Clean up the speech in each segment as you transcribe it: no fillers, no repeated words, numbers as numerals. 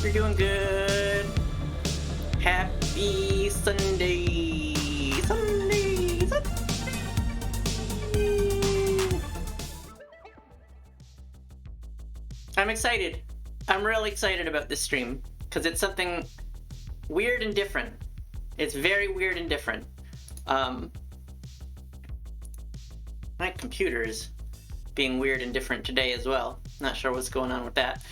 hope you're doing good. Happy Sunday. Sunday. I'm excited. I'm really excited about this stream because it's something weird and different. It's very weird and different. My computer is being weird and different today as well. Not sure what's going on with that.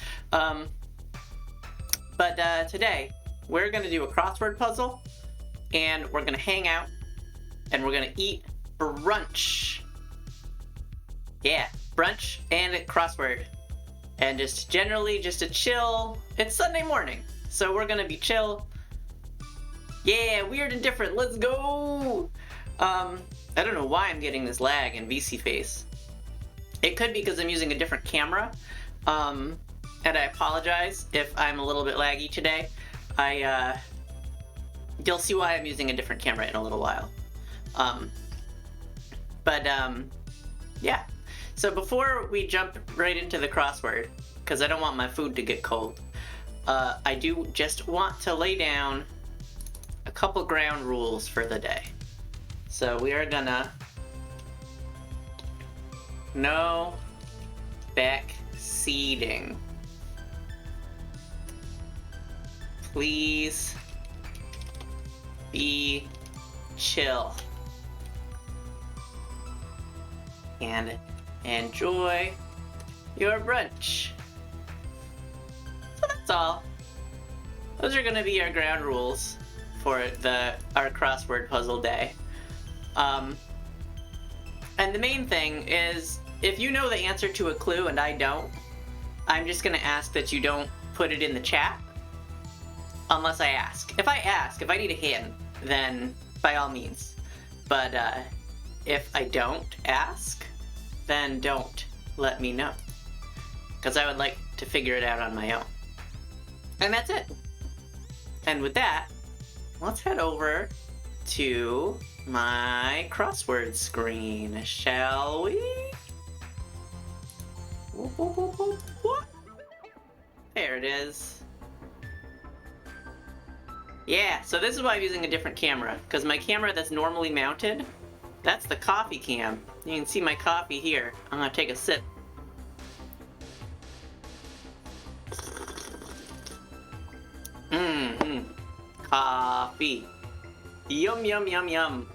But today we're gonna do a crossword puzzle, and we're gonna hang out, and we're gonna eat brunch. Yeah, brunch and a crossword. And just generally just a chill, it's Sunday morning, so we're gonna be chill. Yeah, weird and different, let's go! I don't know why I'm getting this lag in VC face. It could be because I'm using a different camera, and I apologize if I'm a little bit laggy today. You'll see why I'm using a different camera in a little while. Yeah. So before we jump right into the crossword, because I don't want my food to get cold, I do just want to lay down a couple ground rules for the day. So we are gonna no back seating. Please be chill and enjoy your brunch. So that's all. Those are gonna be our ground rules for our crossword puzzle day. And the main thing is, if you know the answer to a clue and I don't, I'm just gonna ask that you don't put it in the chat unless I ask. If I need a hint, then by all means. But if I don't ask, then don't let me know, because I would like to figure it out on my own. And that's it. And with that, let's head over to my crossword screen, shall we? Whoop, whoop, whoop, whoop, whoop. There it is. Yeah, so this is why I'm using a different camera, because my camera that's normally mounted, that's the coffee cam. You can see my coffee here. I'm gonna take a sip. Coffee. Yum, yum, yum, yum.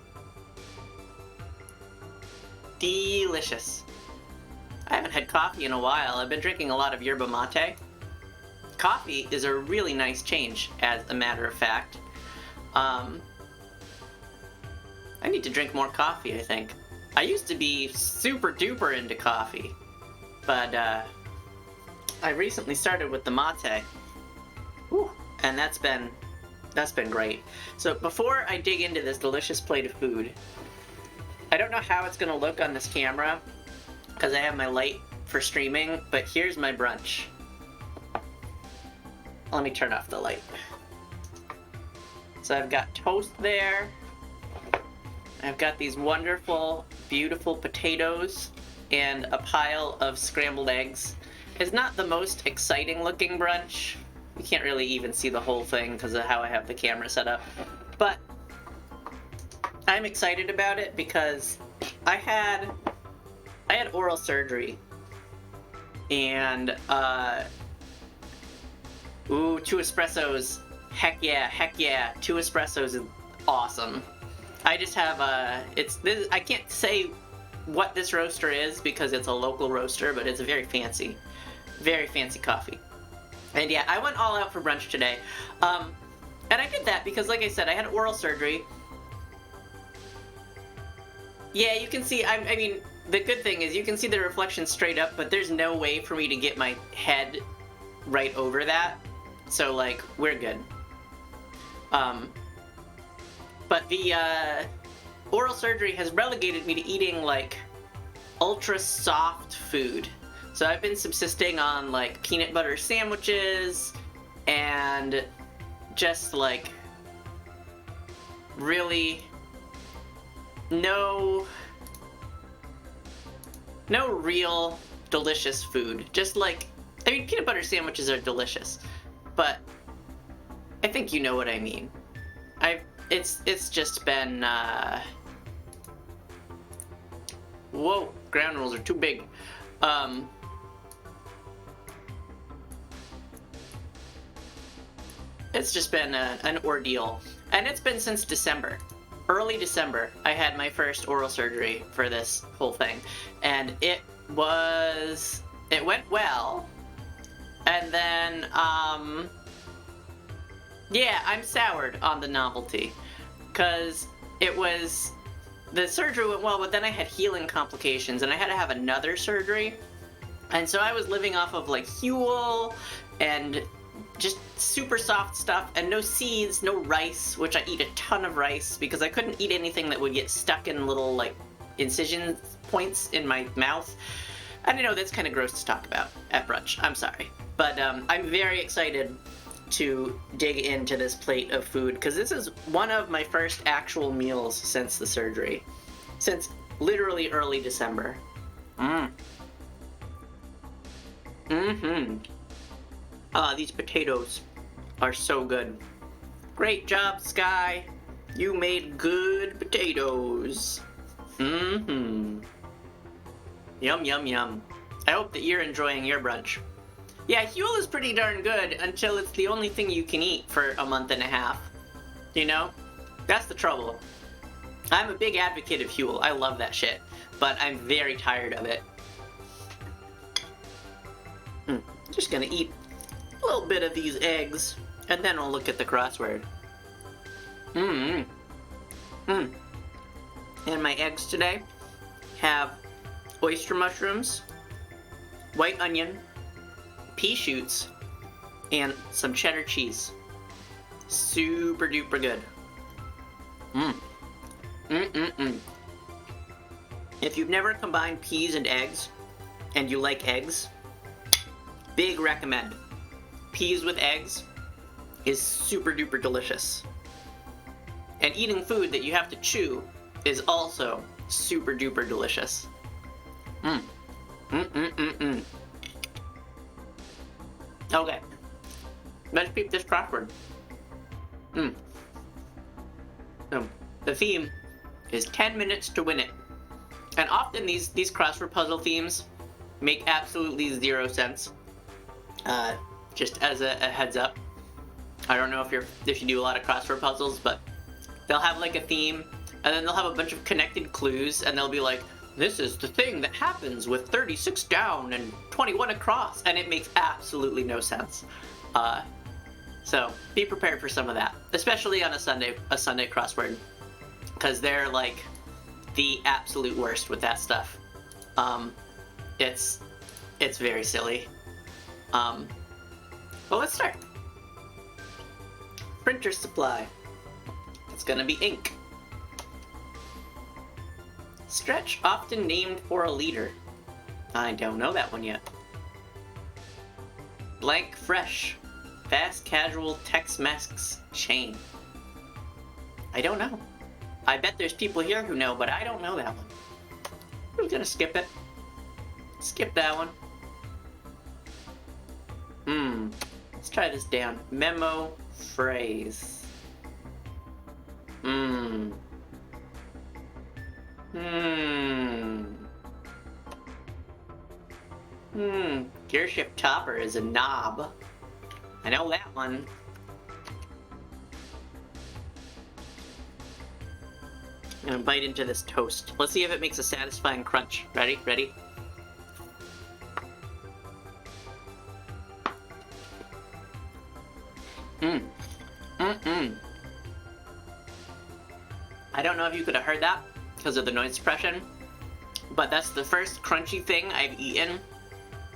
Delicious. I haven't had coffee in a while. I've been drinking a lot of yerba mate. Coffee is a really nice change, as a matter of fact. I need to drink more coffee, I think. I used to be super duper into coffee, but I recently started with the mate. Whew, and that's been great. So before I dig into this delicious plate of food, I don't know how it's gonna look on this camera because I have my light for streaming, but here's my brunch. Let me turn off the light. So I've got toast there. I've got these wonderful, beautiful potatoes and a pile of scrambled eggs. It's not the most exciting looking brunch. You can't really even see the whole thing because of how I have the camera set up. But I'm excited about it because I had oral surgery, and 2 espressos. Heck yeah, 2 espressos is awesome. I just have I can't say what this roaster is because it's a local roaster, but it's a very fancy coffee. And yeah, I went all out for brunch today. And I did that because, like I said, I had oral surgery. Yeah, you can see, I mean, the good thing is you can see the reflection straight up, but there's no way for me to get my head right over that. So, like, we're good. But the oral surgery has relegated me to eating, like, ultra soft food. So I've been subsisting on, like, peanut butter sandwiches and just, like, really no real delicious food. Just like, I mean, peanut butter sandwiches are delicious, but think you know what I mean. It's just been, whoa, ground rules are too big. It's just been an ordeal. And it's been since December. Early December, I had my first oral surgery for this whole thing. And it went well. And then, yeah, I'm soured on the novelty. Because the surgery went well, but then I had healing complications, and I had to have another surgery. And so I was living off of, like, Huel, and just super soft stuff, and no seeds, no rice, which I eat a ton of rice, because I couldn't eat anything that would get stuck in little, like, incision points in my mouth. I know that's kind of gross to talk about at brunch, I'm sorry. But I'm very excited to dig into this plate of food, because this is one of my first actual meals since the surgery. Since literally early December. These potatoes are so good. Great job, Sky. You made good potatoes. Yum, yum, yum. I hope that you're enjoying your brunch. Yeah, Huel is pretty darn good until it's the only thing you can eat for a month and a half. You know? That's the trouble. I'm a big advocate of Huel. I love that shit. But I'm very tired of it. Just gonna eat a little bit of these eggs, and then I'll look at the crossword. And my eggs today have oyster mushrooms, white onion, pea shoots, and some cheddar cheese. Super duper good. If you've never combined peas and eggs, and you like eggs, big recommend. Peas with eggs is super duper delicious. And eating food that you have to chew is also super duper delicious. Okay, let's peep this crossword. So, the theme is 10 minutes to win it. And often these crossword puzzle themes make absolutely zero sense. Just as a heads up. I don't know if you do a lot of crossword puzzles, but they'll have like a theme, and then they'll have a bunch of connected clues, and they'll be like, this is the thing that happens with 36 down and 21 across, and it makes absolutely no sense. So be prepared for some of that, especially on a Sunday crossword, because they're like the absolute worst with that stuff. It's very silly. Well, let's start. Printer supply. It's gonna be ink. Stretch often named for a leader. I don't know that one yet. Blank fresh. Fast casual Tex-Mex chain. I don't know. I bet there's people here who know, but I don't know that one. I'm gonna skip it. Skip that one. Let's try this down. Memo phrase. Gear shift topper is a knob. I know that one. I'm gonna bite into this toast. Let's see if it makes a satisfying crunch. Ready? Ready? I don't know if you could have heard that because of the noise suppression, but that's the first crunchy thing I've eaten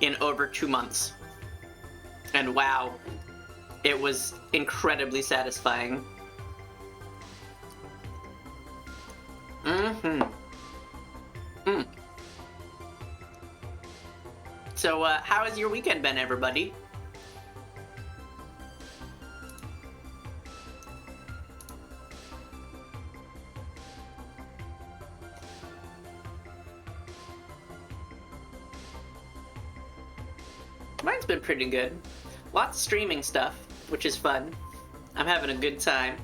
in over 2 months. And wow, it was incredibly satisfying. So, how has your weekend been, everybody? Mine's been pretty good. Lots of streaming stuff, which is fun. I'm having a good time.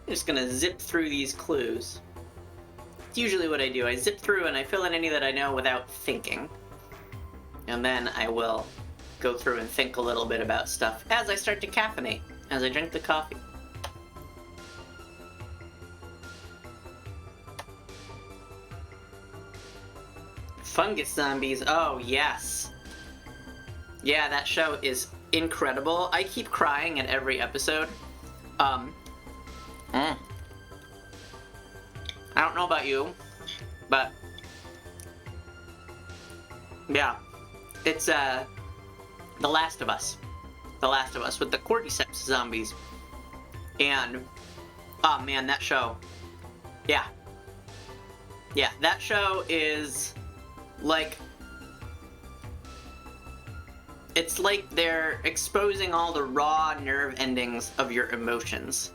I'm just gonna zip through these clues. It's usually what I do. I zip through and I fill in any that I know without thinking. And then I will go through and think a little bit about stuff as I start to caffeinate, as I drink the coffee. Fungus zombies, oh yes. Yeah, that show is incredible. I keep crying in every episode. I don't know about you, but yeah, it's The Last of Us. The Last of Us with the cordyceps zombies. And oh man, that show. Yeah. Yeah, that show is like, it's like they're exposing all the raw nerve endings of your emotions.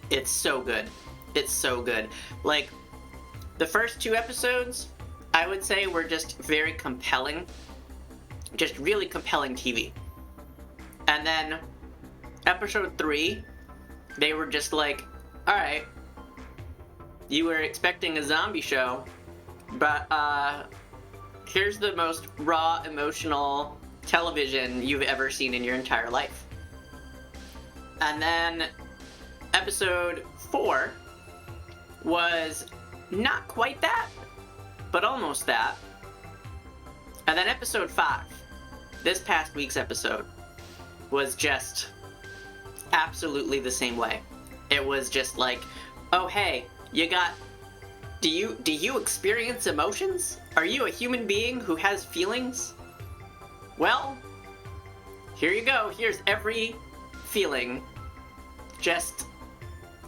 It's so good. It's so good. Like, the first 2 episodes, I would say, were just very compelling. Just really compelling TV. And then, episode 3, they were just like, alright, you were expecting a zombie show, but, here's the most raw, emotional television you've ever seen in your entire life. And then, episode 4 was not quite that, but almost that. And then episode 5, this past week's episode, was just absolutely the same way. It was just like, oh hey, do you experience emotions? Are you a human being who has feelings? Well, here you go. Here's every feeling. Just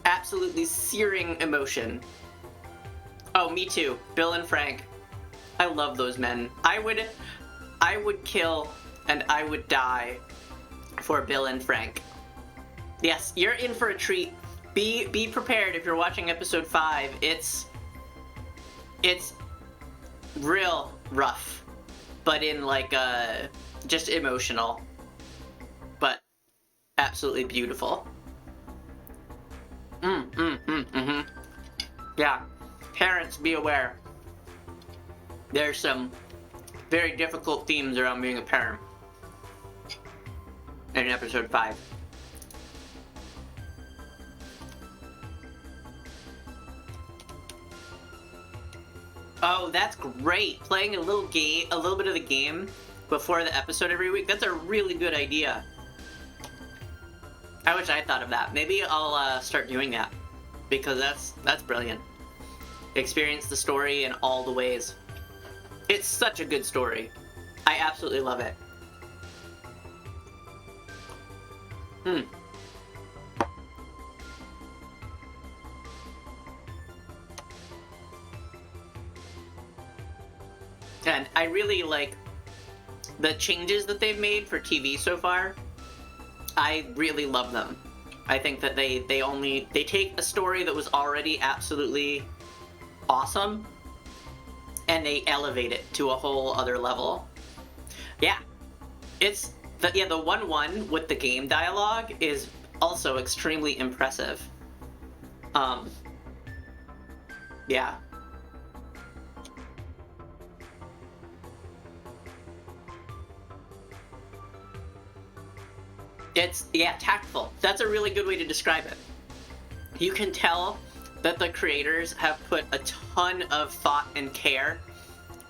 absolutely searing emotion. Oh, me too. Bill and Frank. I love those men. I would kill and I would die for Bill and Frank. Yes, you're in for a treat. Be prepared if you're watching episode 5. It's real rough, but in like just emotional, but absolutely beautiful. Yeah, parents, be aware. There's some very difficult themes around being a parent in episode 5. Oh, that's great. Playing a little bit of the game before the episode every week. That's a really good idea. I wish I thought of that. Maybe I'll start doing that, because that's brilliant. Experience the story in all the ways. It's such a good story. I absolutely love it. And I really like the changes that they've made for TV so far. I really love them. I think that they take a story that was already absolutely awesome and they elevate it to a whole other level. Yeah. It's the 1-1 with the game dialogue is also extremely impressive. Yeah. It's, tactful. That's a really good way to describe it. You can tell that the creators have put a ton of thought and care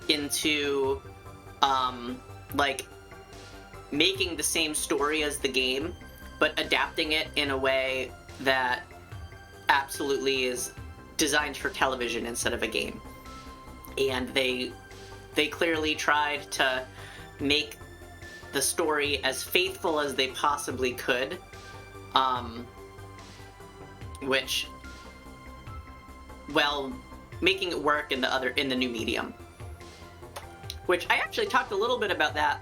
into, like, making the same story as the game, but adapting it in a way that absolutely is designed for television instead of a game. And they clearly tried to make the story as faithful as they possibly could, which, well, making it work in the new medium. Which I actually talked a little bit about that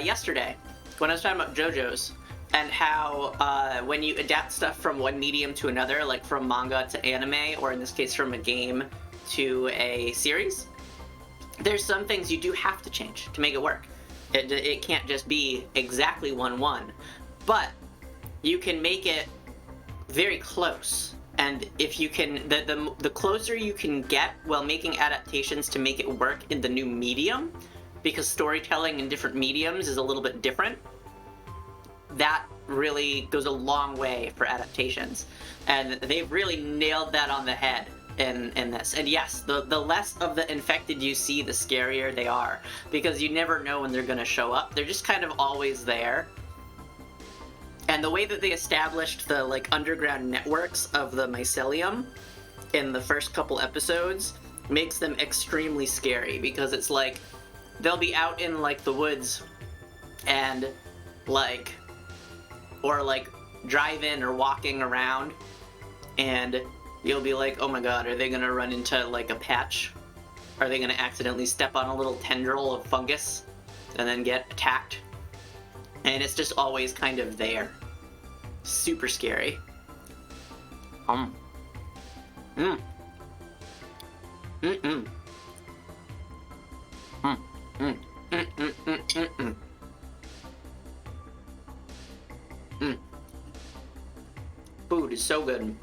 yesterday when I was talking about JoJo's, and how when you adapt stuff from one medium to another, like from manga to anime, or in this case from a game to a series, there's some things you do have to change to make it work. It can't just be exactly 1-1, but you can make it very close. And if you can, the closer you can get while making adaptations to make it work in the new medium, because storytelling in different mediums is a little bit different, that really goes a long way for adaptations. And they've really nailed that on the head in this. And yes, the less of the infected you see, the scarier they are, because you never know when they're going to show up. They're just kind of always there. And the way that they established the, like, underground networks of the mycelium in the first couple episodes makes them extremely scary, because it's like, they'll be out in, like, the woods and, like, or, like, driving or walking around, and you'll be like, oh my god, are they gonna run into, like, a patch? Are they gonna accidentally step on a little tendril of fungus and then get attacked? And it's just always kind of there. Super scary. Mm. Mm. Mm. Mm. Mm. Mm. Mm. Food is so good.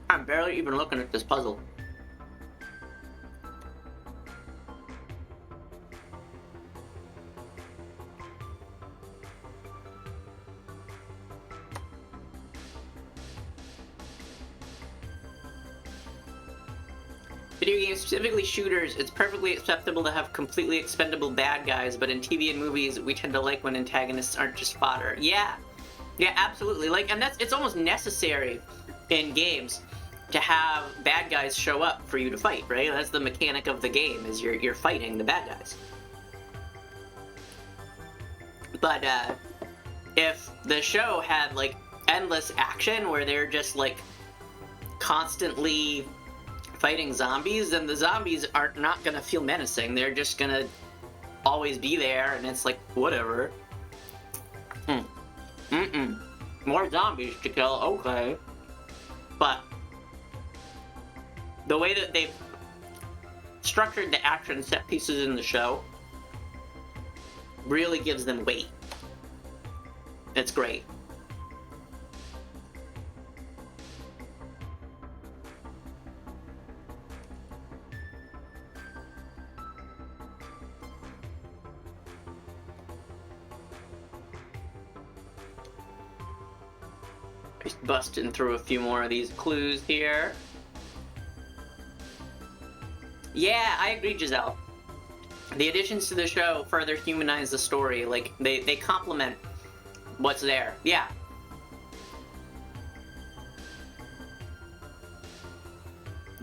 I'm barely even looking at this puzzle. Video games, specifically shooters, it's perfectly acceptable to have completely expendable bad guys, but in TV and movies, we tend to like when antagonists aren't just fodder. Yeah, absolutely. Like, and it's almost necessary in games to have bad guys show up for you to fight, right? That's the mechanic of the game, is you're fighting the bad guys. But if the show had, like, endless action where they're just, like, constantly fighting zombies, then the zombies are not gonna feel menacing. They're just gonna always be there, and it's like, whatever. More zombies to kill, okay. But the way that they've structured the action set pieces in the show really gives them weight. It's great. Just busting through a few more of these clues here. Yeah, I agree, Giselle. The additions to the show further humanize the story. Like, they complement what's there. Yeah.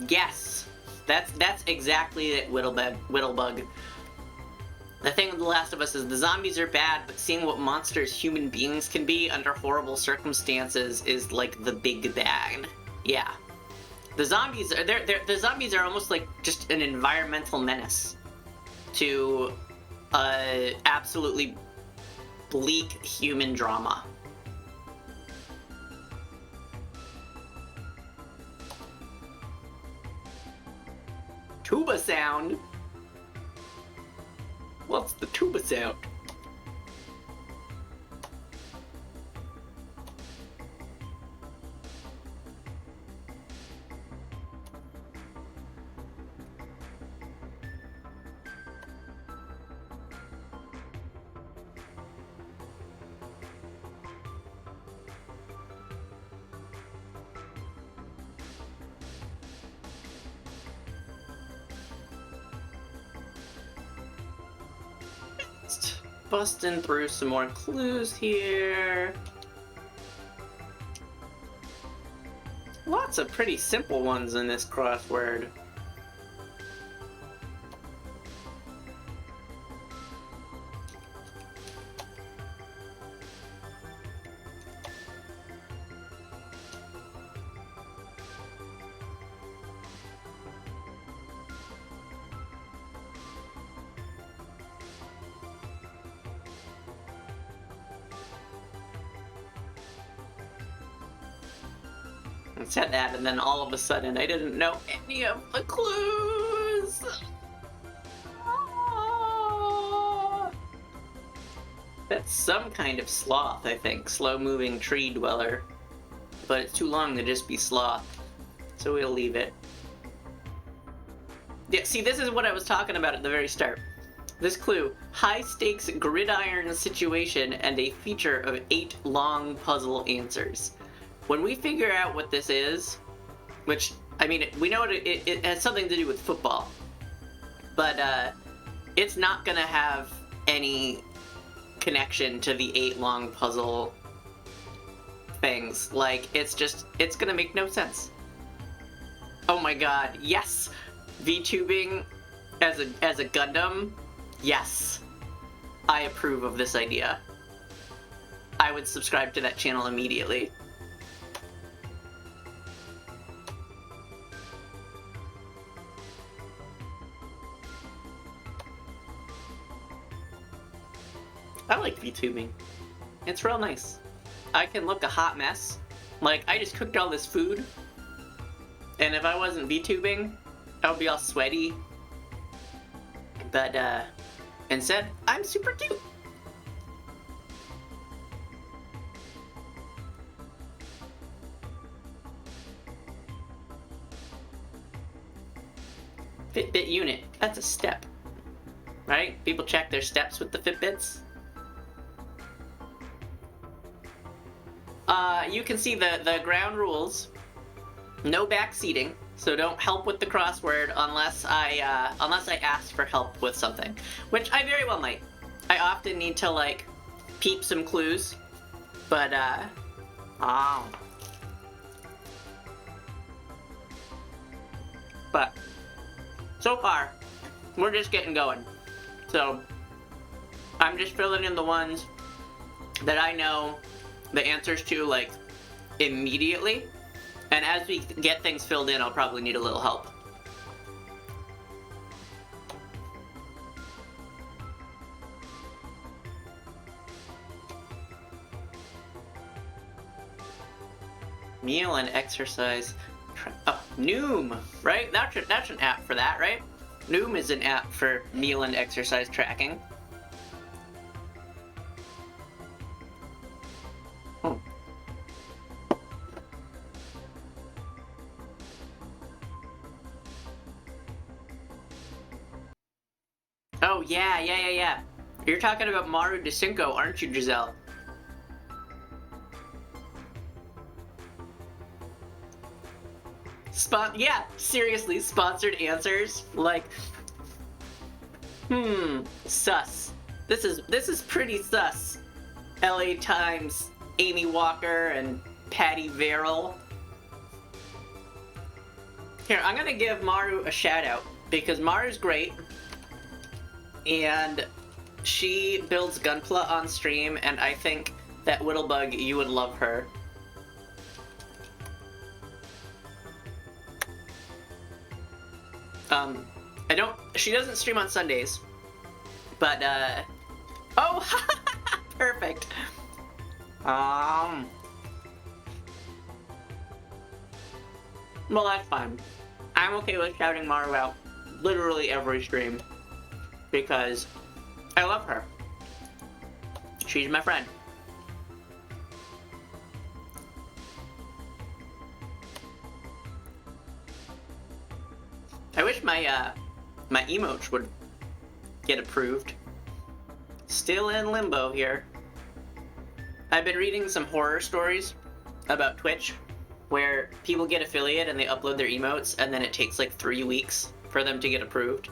Yes. That's exactly it, Whittlebug. The thing with The Last of Us is the zombies are bad, but seeing what monsters human beings can be under horrible circumstances is, like, the big bad. Yeah. The zombies are the zombies are almost like just an environmental menace to absolutely bleak human drama. Tuba sound? What's the tuba sound? Busting through some more clues here. Lots of pretty simple ones in this crossword. Said that, and then all of a sudden I didn't know any of the clues. That's some kind of sloth, I think. Slow-moving tree dweller. But it's too long to just be sloth. So we'll leave it. Yeah, see, this is what I was talking about at the very start. This clue, high-stakes gridiron situation and a feature of 8 long puzzle answers. When we figure out what this is, which, I mean, we know it has something to do with football, but it's not gonna have any connection to the 8 long puzzle things. Like, it's gonna make no sense. Oh my god, yes! VTubing as a Gundam, yes. I approve of this idea. I would subscribe to that channel immediately. I like VTubing. It's real nice. I can look a hot mess. Like, I just cooked all this food, and if I wasn't VTubing, I would be all sweaty. But, instead, I'm super cute. Fitbit unit. That's a step. Right? People check their steps with the Fitbits. You can see the ground rules. No back seating, so don't help with the crossword unless I ask for help with something, which I very well might. I often need to, like, peep some clues, but but so far we're just getting going. So I'm just filling in the ones that I know the answers to, like, immediately. And as we get things filled in, I'll probably need a little help. Meal and exercise. Oh, Noom, right? That's an app for that, right? Noom is an app for meal and exercise tracking. Oh, yeah. You're talking about Maru DeCinco, aren't you, Giselle? Yeah, seriously, sponsored answers? Like, sus. This is pretty sus. LA Times, Amy Walker, and Patty Verrill. Here, I'm gonna give Maru a shout out, because Maru's great. And she builds Gunpla on stream, and I think that Whittlebug, you would love her. She doesn't stream on Sundays, but, oh, perfect. Well, that's fine. I'm okay with shouting Maru out literally every stream, because I love her. She's my friend. I wish my my emotes would get approved. Still in limbo here. I've been reading some horror stories about Twitch where people get affiliate and they upload their emotes, and then it takes like 3 weeks for them to get approved.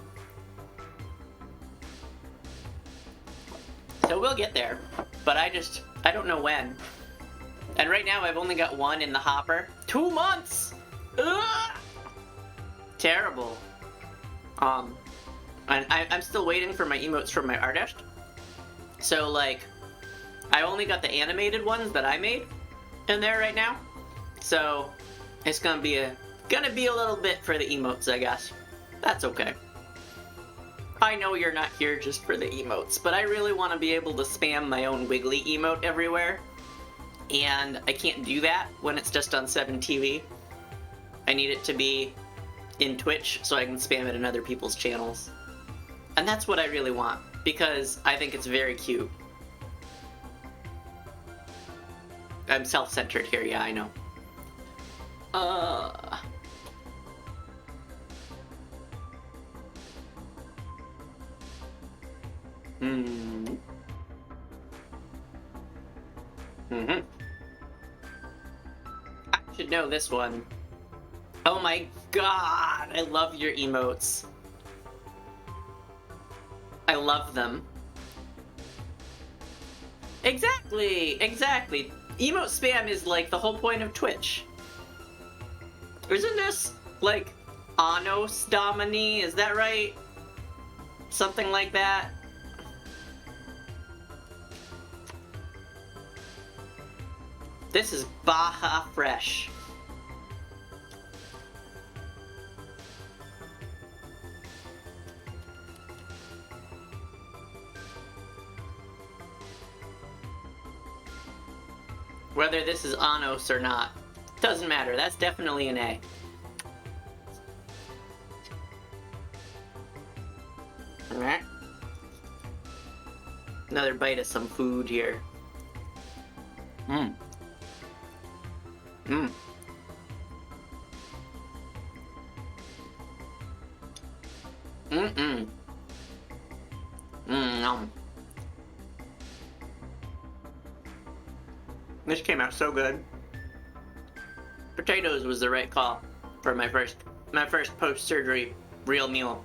So we'll get there, but I don't know when. And right now I've only got 1 in the hopper. 2 months! Ugh! Terrible. And I'm still waiting for my emotes from my artist. So, like, I only got the animated ones that I made in there right now. So it's gonna be a little bit for the emotes, I guess. That's okay. I know you're not here just for the emotes, but I really want to be able to spam my own Wiggly emote everywhere. And I can't do that when it's just on 7TV. I need it to be in Twitch so I can spam it in other people's channels. And that's what I really want, because I think it's very cute. I'm self-centered here, yeah, I know. I should know this one. Oh my god, I love your emotes. I love them. Exactly, exactly. Emote spam is like the whole point of Twitch. Isn't this like Anos Domini? Is that right? Something like that. This is Baja Fresh. Whether this is Anos or not, doesn't matter. That's definitely an A. Alright. Another bite of some food here. Mmm. Mmm. Mm-mm. Mmm. This came out so good. Potatoes was the right call for my first post-surgery real meal.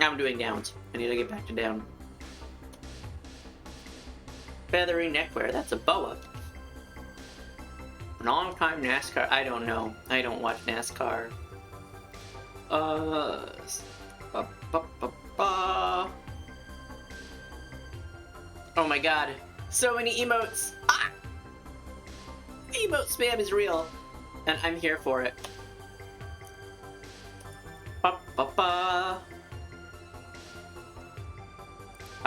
I'm doing downs. I need to get back to down. Feathery neckwear. That's a boa. Long-time NASCAR. I don't know. I don't watch NASCAR. Oh my god. So many emotes. Ah! Emote spam is real. And I'm here for it. I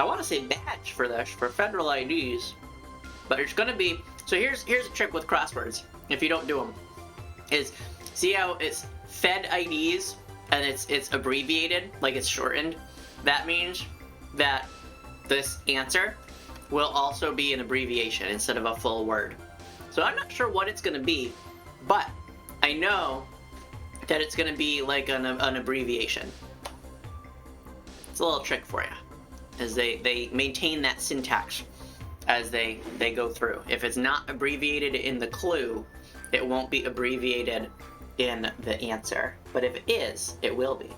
want to say badge for this, for federal IDs. But it's gonna be... So here's a trick with crosswords, if you don't do them. Is, see how it's Fed IDs, and it's abbreviated, like it's shortened? That means that this answer will also be an abbreviation instead of a full word. So I'm not sure what it's gonna be, but I know that it's gonna be like an abbreviation. It's a little trick for you, as they maintain that syntax as they go through. If it's not abbreviated in the clue, it won't be abbreviated in the answer. But if it is, it will be.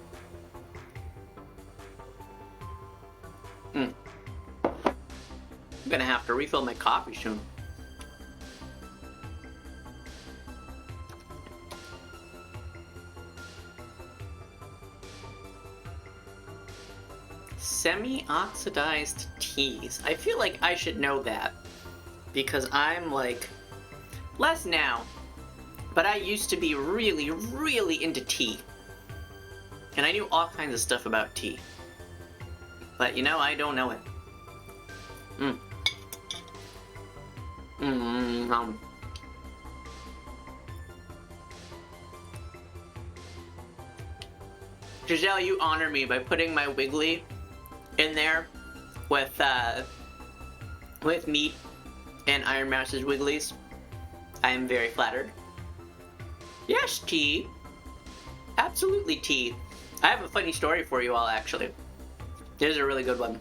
I'm gonna have to refill my coffee soon. Semi-oxidized teas. I feel like I should know that because I'm like less now, but I used to be really, really into tea. And I knew all kinds of stuff about tea. But you know, I don't know it. Giselle, you honor me by putting my Wiggly in there with meat and Iron Mouse's Wigglies. I am very flattered. Yes, tea. Absolutely tea. I have a funny story for you all, actually. Here's a really good one.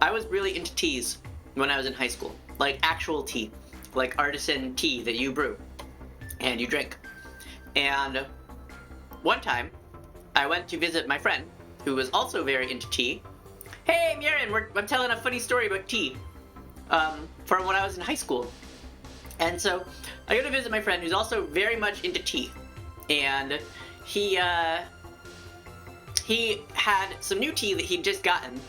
I was really into teas when I was in high school. Like actual tea. Like artisan tea that you brew and you drink. And one time, I went to visit my friend, who was also very into tea. Hey, Murin, I'm telling a funny story about tea from when I was in high school. And so I go to visit my friend who's also very much into tea. And he had some new tea that he'd just gotten.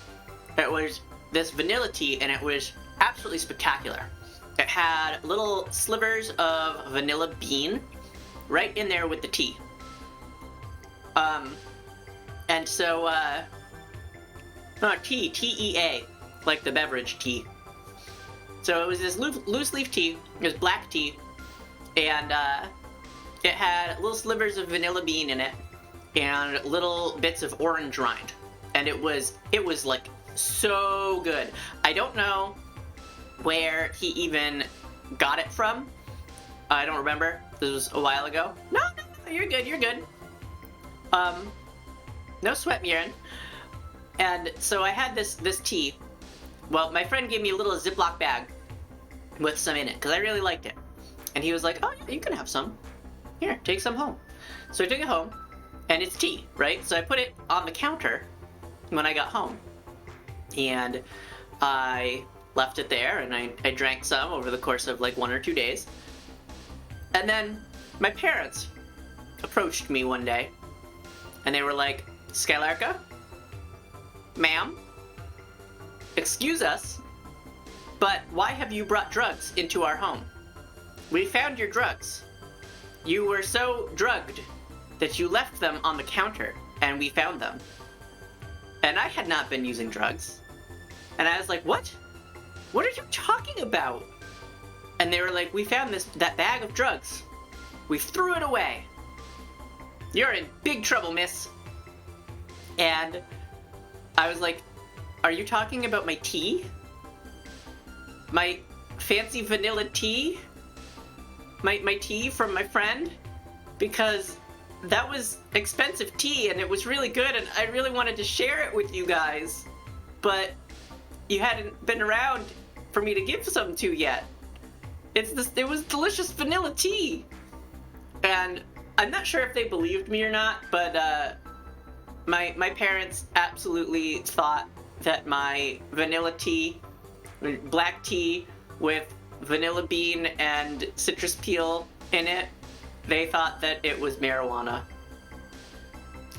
It was this vanilla tea, and it was absolutely spectacular. It had little slivers of vanilla bean right in there with the tea. And so, tea, T-E-A, like the beverage tea. So it was this loose leaf tea, it was black tea, and it had little slivers of vanilla bean in it, and little bits of orange rind. And it was like so good. I don't know where he even got it from. I don't remember. This was a while ago. No, you're good, you're good. No sweat, Mirren. And so I had this tea. Well, my friend gave me a little Ziploc bag with some in it, because I really liked it. And he was like, oh yeah, you can have some. Here, take some home. So I took it home, and it's tea, right? So I put it on the counter when I got home. And I left it there, and I drank some over the course of like 1 or 2 days. And then my parents approached me one day, and they were like, Skylarka, ma'am, excuse us, but why have you brought drugs into our home? We found your drugs. You were so drugged that you left them on the counter, and we found them. And I had not been using drugs. And I was like, what? What are you talking about? And they were like, we found that bag of drugs. We threw it away. You're in big trouble, miss. And I was like, are you talking about my tea? My fancy vanilla tea? My tea from my friend? Because that was expensive tea and it was really good and I really wanted to share it with you guys. But you hadn't been around for me to give some to yet. It was delicious vanilla tea. And I'm not sure if they believed me or not, but my parents absolutely thought that my vanilla tea, black tea with vanilla bean and citrus peel in it, they thought that it was marijuana.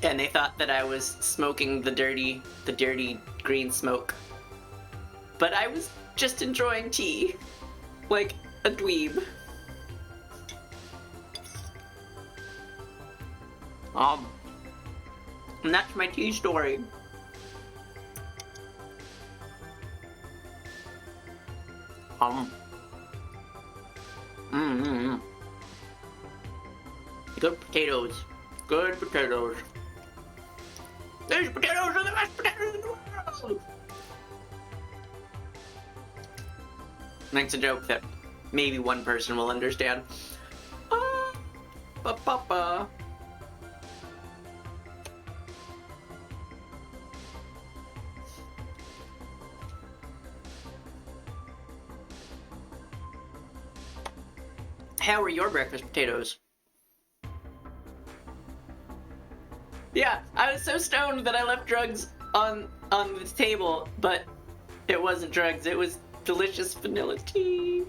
And they thought that I was smoking the dirty green smoke. But I was just enjoying tea, like a dweeb. And that's my tea story. Good potatoes. Good potatoes. These potatoes are the best potatoes in the world! That's a joke that maybe one person will understand. Ba-ba-ba. How are your breakfast potatoes? Yeah, I was so stoned that I left drugs on the table, but it wasn't drugs, it was delicious vanilla tea.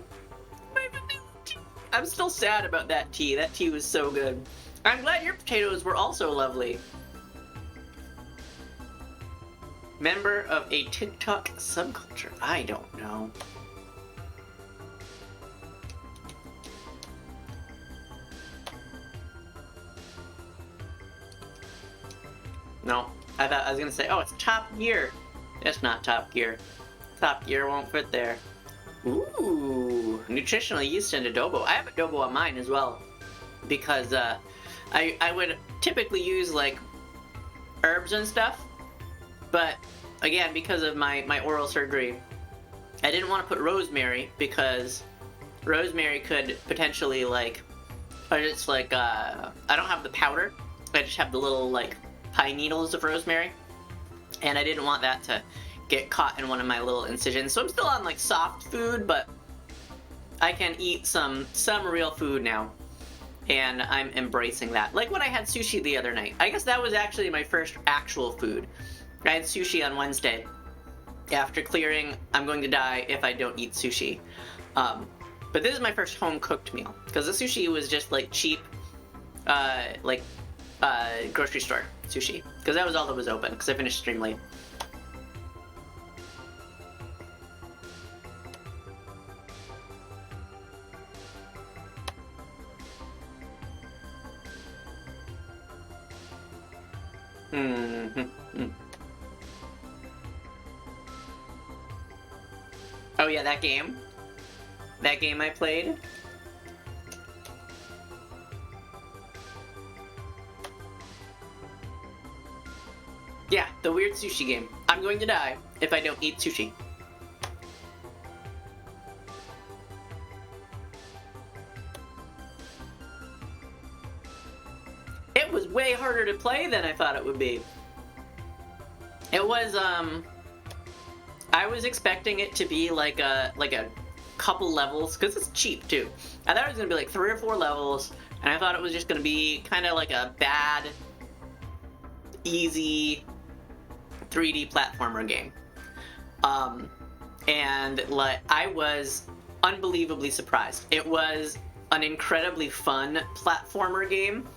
My vanilla tea. I'm still sad about that tea. That tea was so good. I'm glad your potatoes were also lovely. Member of a TikTok subculture? I don't know. No, I thought I was gonna say, oh, it's Top Gear. It's not Top Gear. Top Gear won't fit there. Ooh, nutritional yeast and adobo. I have adobo on mine as well, because I would typically use like herbs and stuff, but again, because of my oral surgery, I didn't want to put rosemary because rosemary could potentially like, I don't have the powder. I just have the little like pine needles of rosemary, and I didn't want that to get caught in one of my little incisions. So I'm still on like soft food, but I can eat some real food now, and I'm embracing that. Like when I had sushi the other night. I guess that was actually my first actual food. I had sushi on Wednesday. After clearing, I'm going to die if I don't eat sushi. But this is my first home-cooked meal, because the sushi was just like cheap, grocery store sushi, because that was all that was open, because I finished stream late. Oh yeah, that game. That game I played. Yeah, the weird sushi game. I'm going to die if I don't eat sushi. way harder to play than I thought it would be. It was, I was expecting it to be like a couple levels, because it's cheap too. I thought it was gonna be like 3 or 4 levels, and I thought it was just gonna be kind of like a bad, easy 3D platformer game. And like, I was unbelievably surprised. It was an incredibly fun platformer game.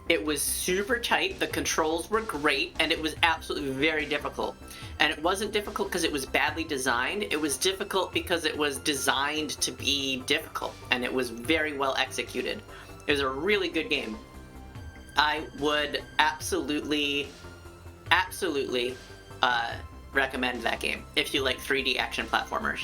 It was super tight, the controls were great, and it was absolutely very difficult. And it wasn't difficult because it was badly designed, it was difficult because it was designed to be difficult, and it was very well executed. It was a really good game. I would absolutely recommend that game if you like 3D action platformers.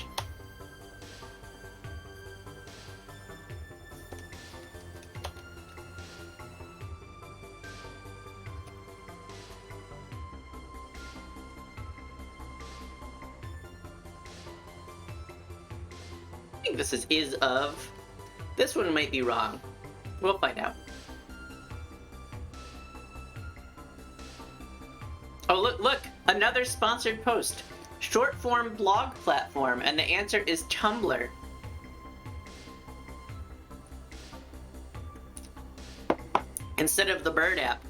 I think this is of. This one might be wrong. We'll find out. Oh, look! Another sponsored post. Short form blog platform, and the answer is Tumblr. Instead of the Bird app.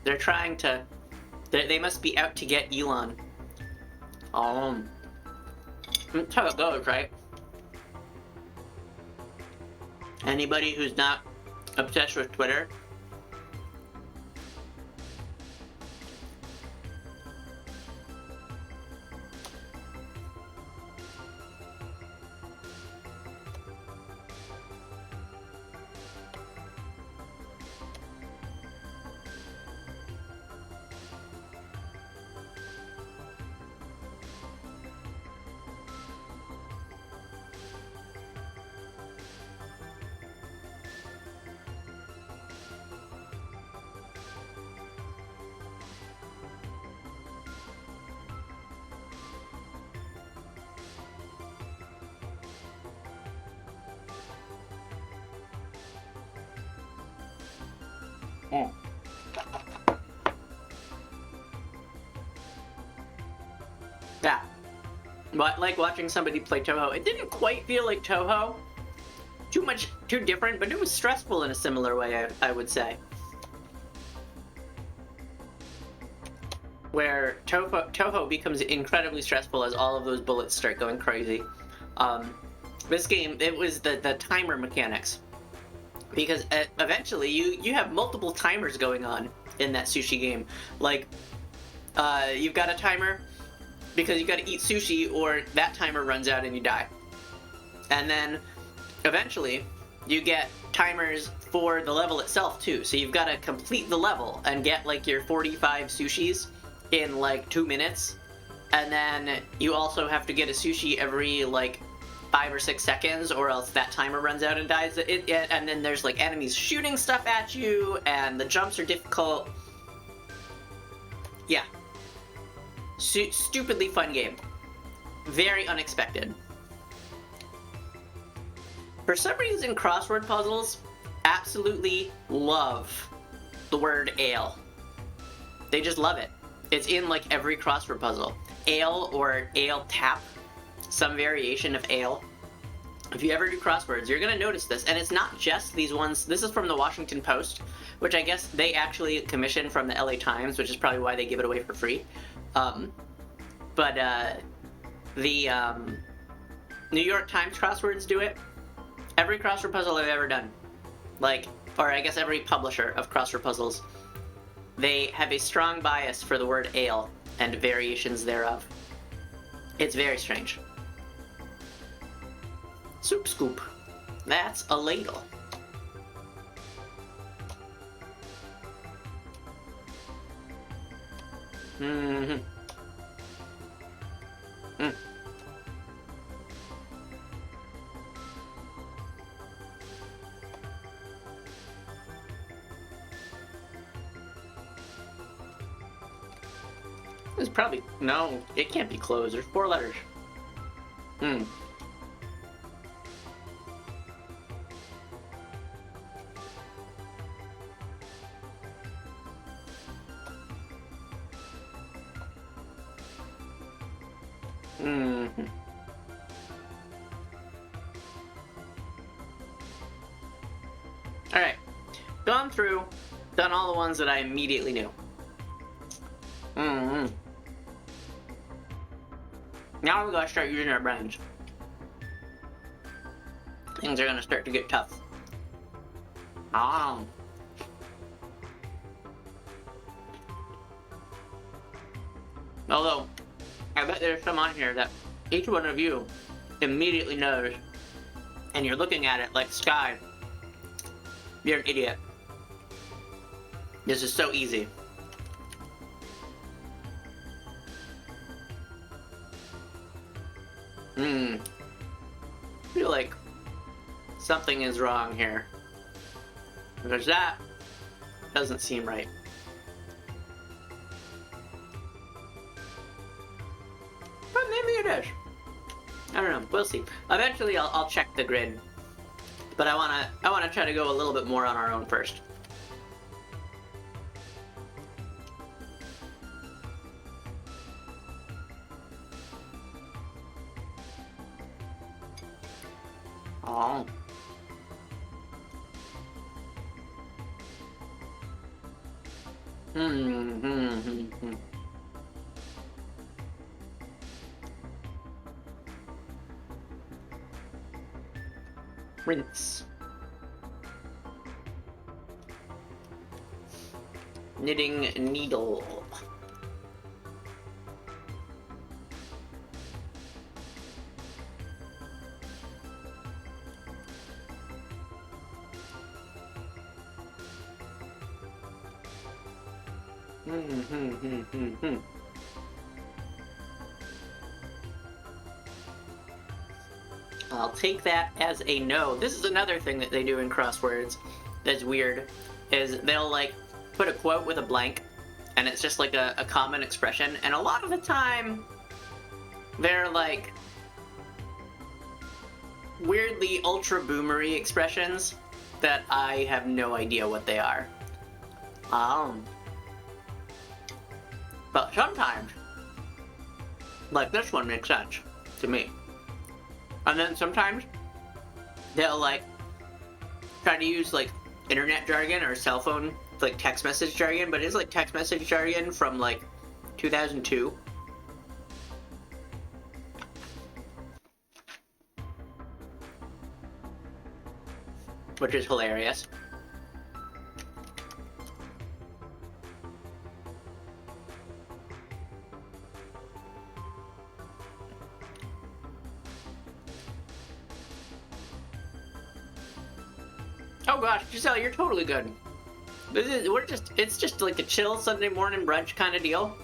They're trying to... They must be out to get Elon. That's how it goes, right? Anybody who's not obsessed with Twitter... Yeah. But like watching somebody play Touhou, it didn't quite feel like Touhou. Too different, but it was stressful in a similar way, I would say. Where Touhou becomes incredibly stressful as all of those bullets start going crazy. This game, it was the timer mechanics. Because eventually you have multiple timers going on in that sushi game. Like, you've got a timer because you got to eat sushi or that timer runs out and you die. And then eventually you get timers for the level itself too. So you've got to complete the level and get like your 45 sushis in like 2 minutes. And then you also have to get a sushi every like 5 or 6 seconds, or else that timer runs out and dies. And then there's like enemies shooting stuff at you, and the jumps are difficult. Yeah. Stupidly fun game. Very unexpected. For some reason, crossword puzzles absolutely love the word ale. They just love it. It's in like every crossword puzzle. Ale or ale tap. Some variation of ale. If you ever do crosswords, you're gonna notice this, and it's not just these ones. This is from the Washington Post, which I guess they actually commissioned from the LA Times, which is probably why they give it away for free. The New York Times crosswords do it. Every crossword puzzle I've ever done, like, or I guess every publisher of crossword puzzles, they have a strong bias for the word ale and variations thereof. It's very strange. Soup scoop. That's a ladle. Mm-hmm. Mm. It's probably... No, it can't be closed. There's 4 letters. Hmm. Mm-hmm. Alright. Gone through, done all the ones that I immediately knew. Mm-hmm. Now we gotta start using our brains. Things are gonna start to get tough. Although, I bet there's some on here that each one of you immediately knows, and you're looking at it like, Sky, you're an idiot. This is so easy. I feel like something is wrong here. Because that doesn't seem right. But maybe it is. I don't know. We'll see. Eventually, I'll check the grid. But I wanna try to go a little bit more on our own first. Oh. Rinse. Knitting needle. I'll take that as a no. This is another thing that they do in crosswords that's weird, is they'll like put a quote with a blank, and it's just like a common expression, and a lot of the time they're like weirdly ultra boomery expressions that I have no idea what they are. But sometimes, like this one makes sense to me. And then sometimes they'll like try to use like internet jargon or cell phone like text message jargon, but it's like text message jargon from like 2002. Which is hilarious. Oh gosh, Giselle, you're totally good. It's just like a chill Sunday morning brunch kind of deal.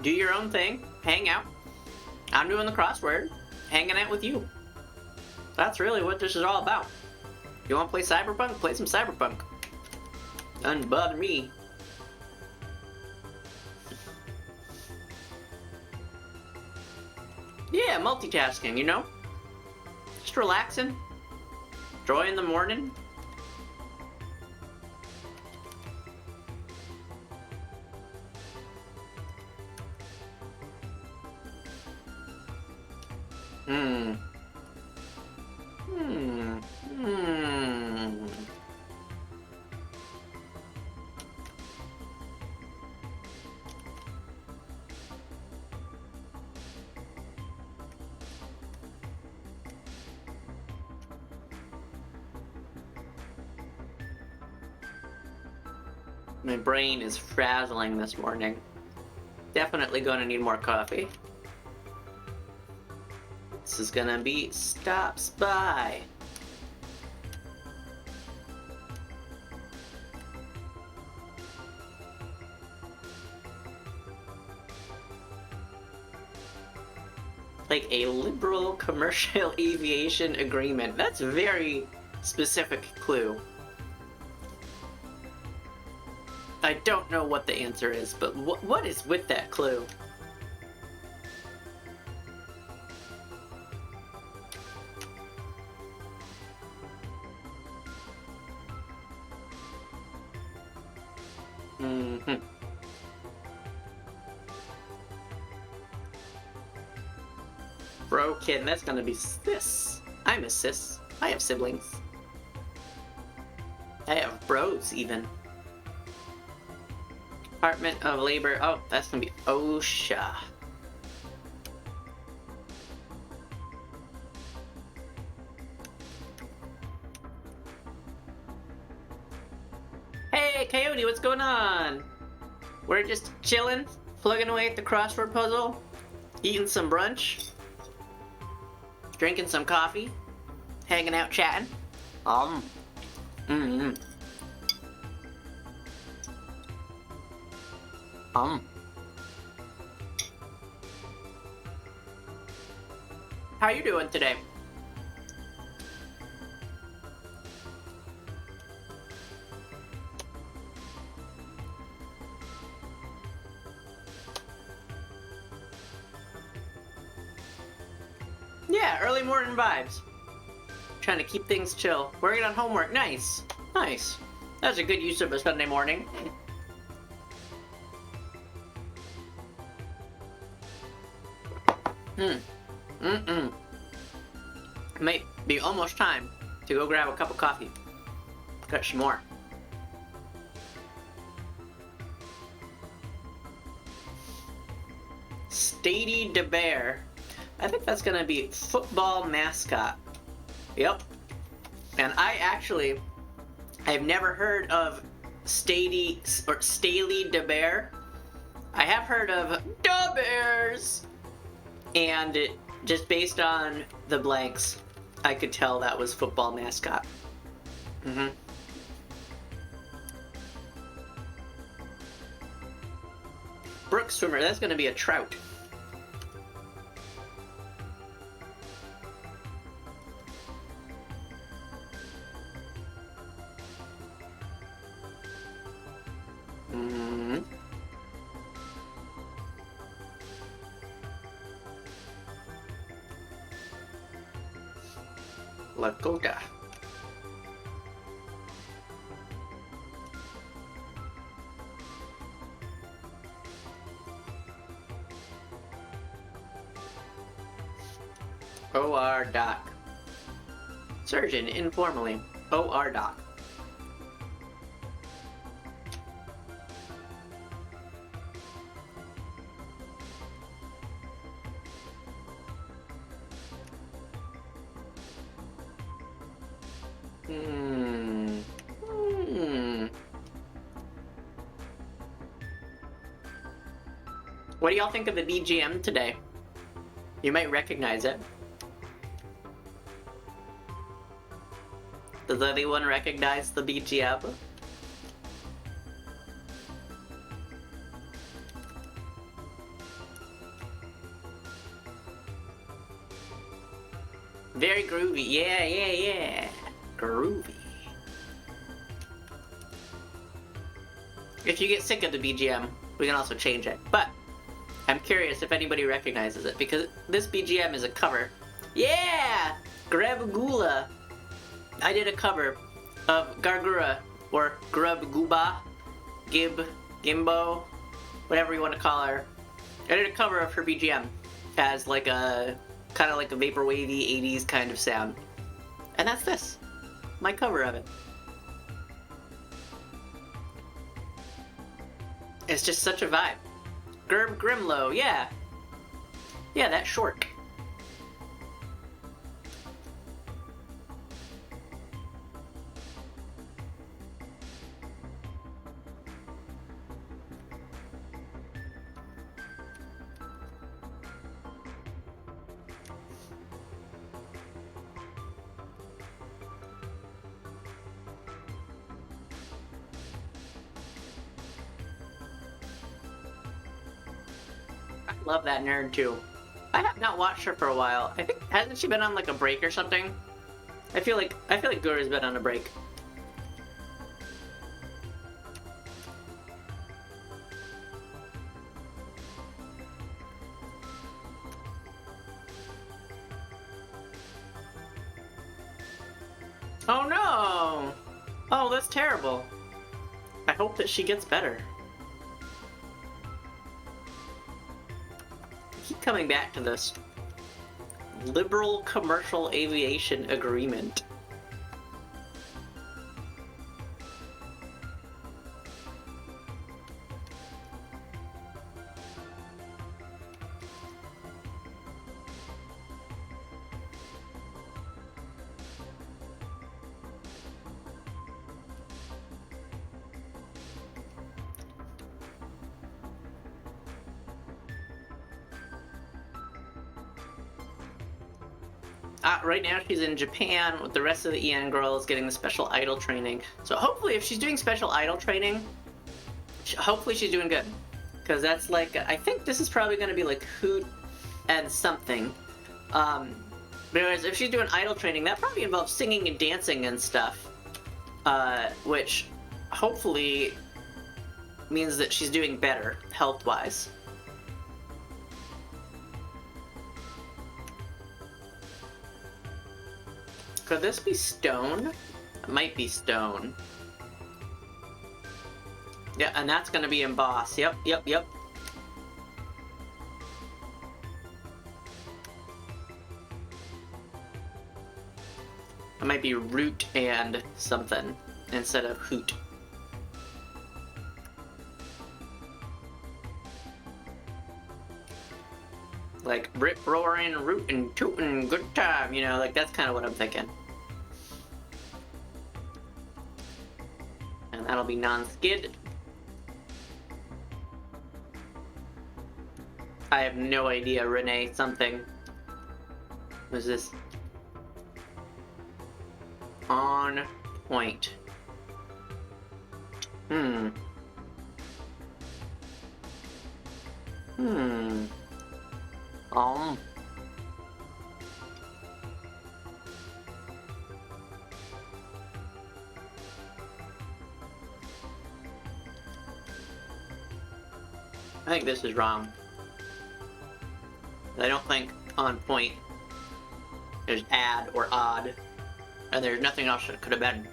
Do your own thing, hang out. I'm doing the crossword, hanging out with you. That's really what this is all about. You want to play Cyberpunk? Play some Cyberpunk. Doesn't bother me. Yeah, multitasking, you know? Just relaxing. Joy in the morning. My brain is frazzling this morning. Definitely gonna need more coffee. This is gonna be stops by. Like a liberal commercial aviation agreement. That's a very specific clue. I don't know what the answer is, but what is with that clue? Broken. That's gonna be sis. I'm a sis. I have siblings. I have bros, even. Department of Labor. Oh, that's gonna be OSHA. Hey, Coyote, what's going on? We're just chilling, plugging away at the crossword puzzle, eating some brunch, drinking some coffee, hanging out, chatting. Mm-hmm. How you doing today? Yeah, early morning vibes. Trying to keep things chill. Working on homework. Nice. Nice. That's a good use of a Sunday morning. Might be almost time to go grab a cup of coffee. Got some more. Stady de Bear. I think that's gonna be football mascot. Yep. And I've never heard of Staley de Bear. I have heard of Da Bears. And just based on the blanks, I could tell that was football mascot. Brook swimmer, that's gonna be a trout. Lakota. OR Doc. Surgeon, informally. OR Doc. What do y'all think of the BGM today? You might recognize it. Does anyone recognize the BGM? Very groovy. Yeah. Groovy. If you get sick of the BGM, we can also change it. But I'm curious if anybody recognizes it, because this BGM is a cover. Yeah! Grabagula. I did a cover of Gargura, or Grubguba, Gimbo, whatever you want to call her. I did a cover of her BGM as like a, kind of like a vaporwavy 80s kind of sound. And that's this, my cover of it. It's just such a vibe. Grimlow, yeah. Yeah, that short. Love that nerd too. I have not watched her for a while. I think, hasn't she been on like a break or something? I feel like Guru's been on a break. Oh no! Oh, that's terrible. I hope that she gets better. Keep coming back to this. Liberal Commercial Aviation Agreement. Right now she's in Japan with the rest of the EN girls getting the special idol training. So hopefully if she's doing special idol training, hopefully she's doing good. Because that's like, I think this is probably going to be like Hoot and something. Whereas if she's doing idol training, that probably involves singing and dancing and stuff. Which hopefully means that she's doing better health-wise. Could this be stone? It might be stone. Yeah, and that's gonna be embossed. Yep. It might be root and something instead of hoot. Like rip roaring, rootin', tootin', good time, you know, like that's kind of what I'm thinking. And that'll be non-skid. I have no idea, Renee, something. What is this? On point. I think this is wrong. I don't think on point is add or odd, and there's nothing else that could have been.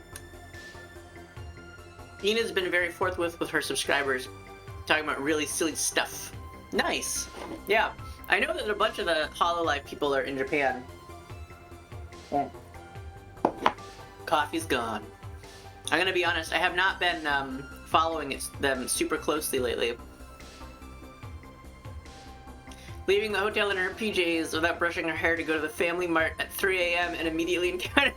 Ina's been very forthwith with her subscribers, talking about really silly stuff. Nice! Yeah, I know that a bunch of the HoloLive people are in Japan. Coffee's gone. I'm gonna be honest, I have not been following them super closely lately. Leaving the hotel in her PJs without brushing her hair to go to the Family Mart at 3 a.m. and immediately encounter.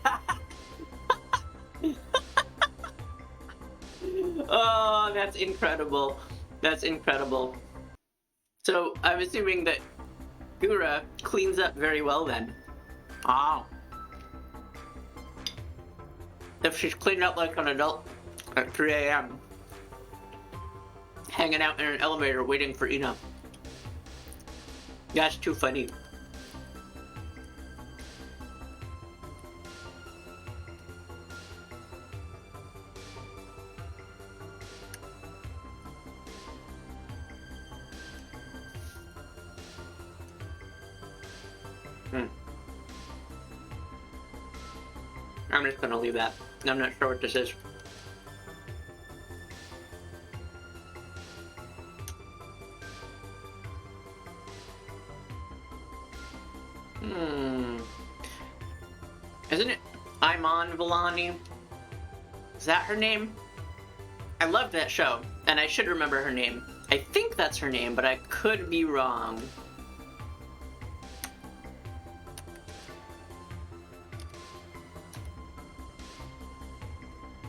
Oh, that's incredible. That's incredible. So, I'm assuming that Gura cleans up very well then. Oh. If she's cleaned up like an adult at 3 a.m. hanging out in an elevator waiting for Ina. That's too funny. I'm just gonna leave that. I'm not sure what this is. Isn't it Iman Vellani? Is that her name? I loved that show, and I should remember her name. I think that's her name, but I could be wrong.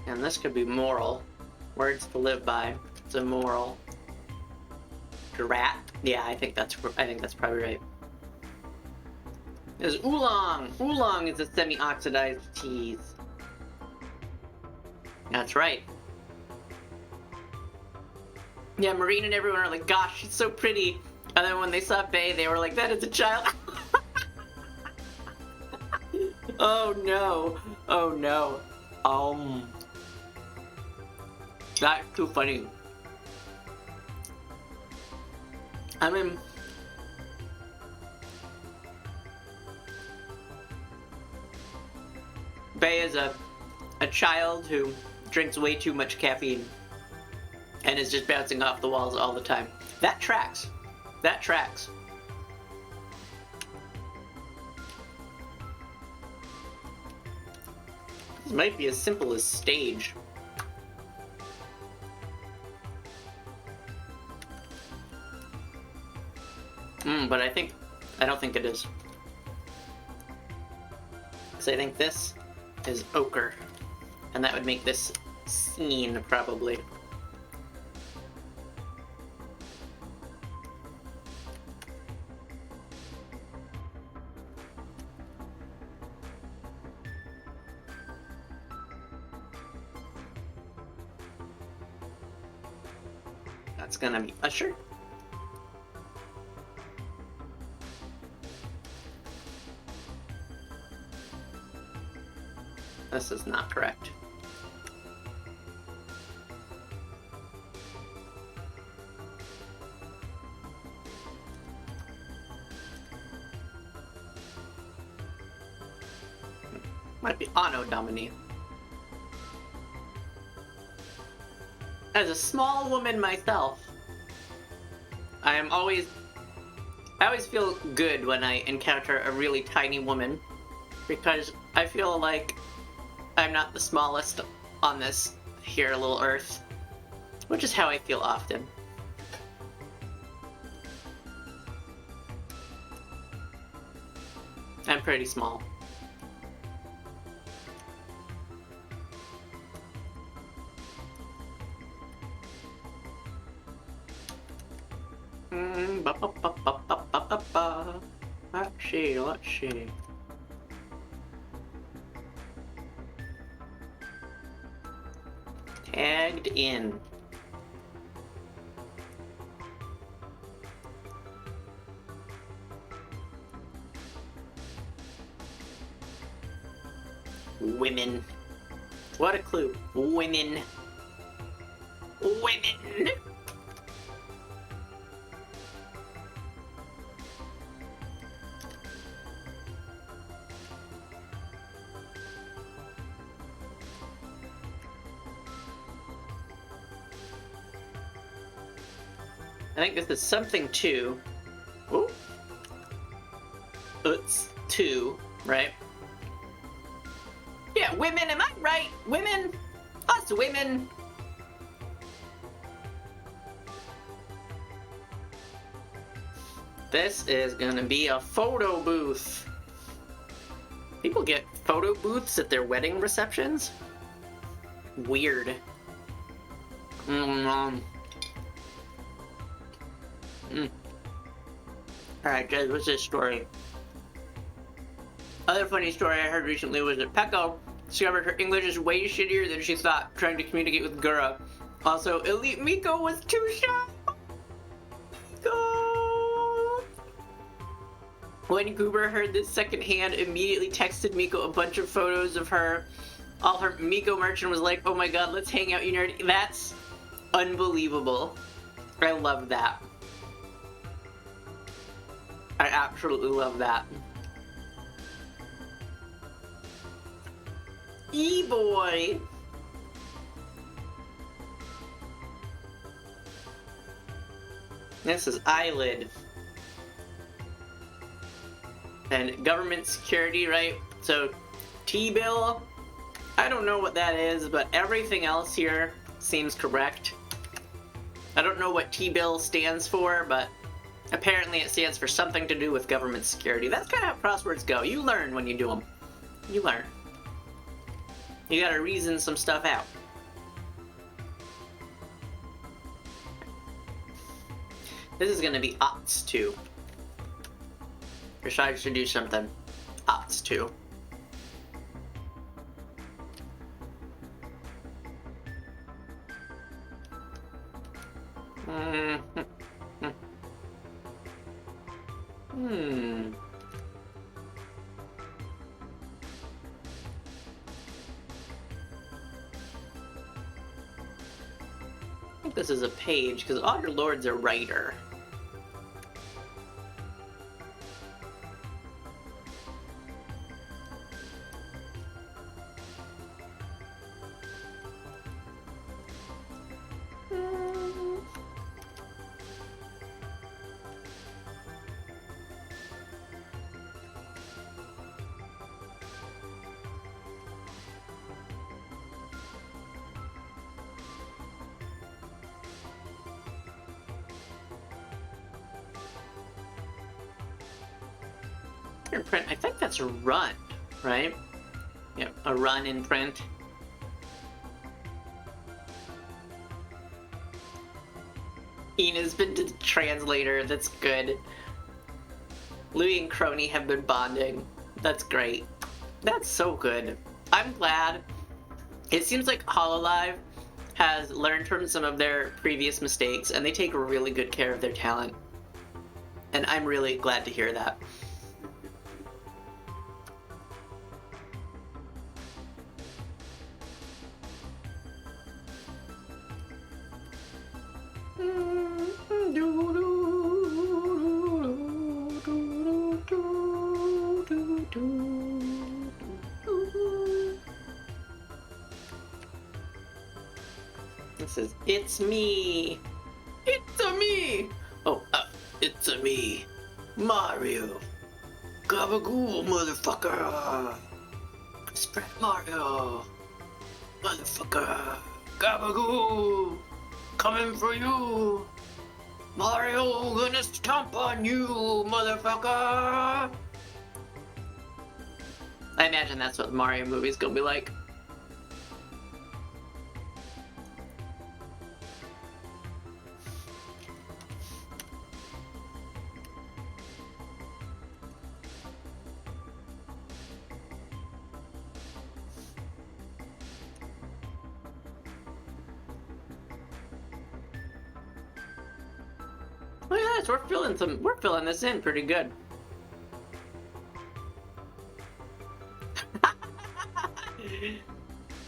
And this could be moral. Words to live by. It's immoral. Drat? Yeah, I think that's probably right. There's oolong! Oolong is a semi-oxidized cheese. That's right. Yeah, Marine and everyone are like, gosh, she's so pretty. And then when they saw Bae, they were like, that is a child. Oh no. Oh no. That's too funny. I mean, Bae is a child who drinks way too much caffeine and is just bouncing off the walls all the time. That tracks. That tracks. It might be as simple as stage. But I don't think it is. So I think this is ochre. And that would make this scene, probably. That's gonna be Usher. This is not correct. Might be Anno Domini. As a small woman myself, I always feel good when I encounter a really tiny woman, because I feel like I'm not the smallest on this here little earth, which is how I feel often. I'm pretty small. Let's see. Tagged in. Women. What a clue. Women. Women! I think this is something to... Ooh. It's two, right? Yeah, women, am I right? Women? Us women. This is gonna be a photo booth. People get photo booths at their wedding receptions? Weird. Alright, guys, what's this story? Other funny story I heard recently was that Peko discovered her English is way shittier than she thought trying to communicate with Gura. Also, Elite Miko was too shy! Miko! When Goober heard this secondhand, immediately texted Miko a bunch of photos of her. All her Miko merchant was like, oh my god, let's hang out, you nerd. That's unbelievable. I love that. I absolutely love that. E-boy! This is Eyelid. And government security, right? So, T-bill, I don't know what that is, but everything else here seems correct. I don't know what T-bill stands for, but apparently it stands for something to do with government security. That's kind of how crosswords go. You learn when you do them. You learn. You gotta reason some stuff out. This is gonna be OPS 2. Decides to do something. OPS 2. I think this is a page, because all your lord's a writer. Chapter in print, I think that's a run, right? Yeah, a run in print. Ina's been to the translator, that's good. Louie and Crony have been bonding. That's great. That's so good. I'm glad. It seems like Hololive has learned from some of their previous mistakes, and they take really good care of their talent. And I'm really glad to hear that. This is It's Me! It's a me! Oh, it's a me, Mario. Gabagool, motherfucker! Spread Mario! Motherfucker! Gabagool! Coming for you! Mario gonna stomp on you, motherfucker! I imagine that's what the Mario movie's gonna be like. Look at this, we're filling this in pretty good.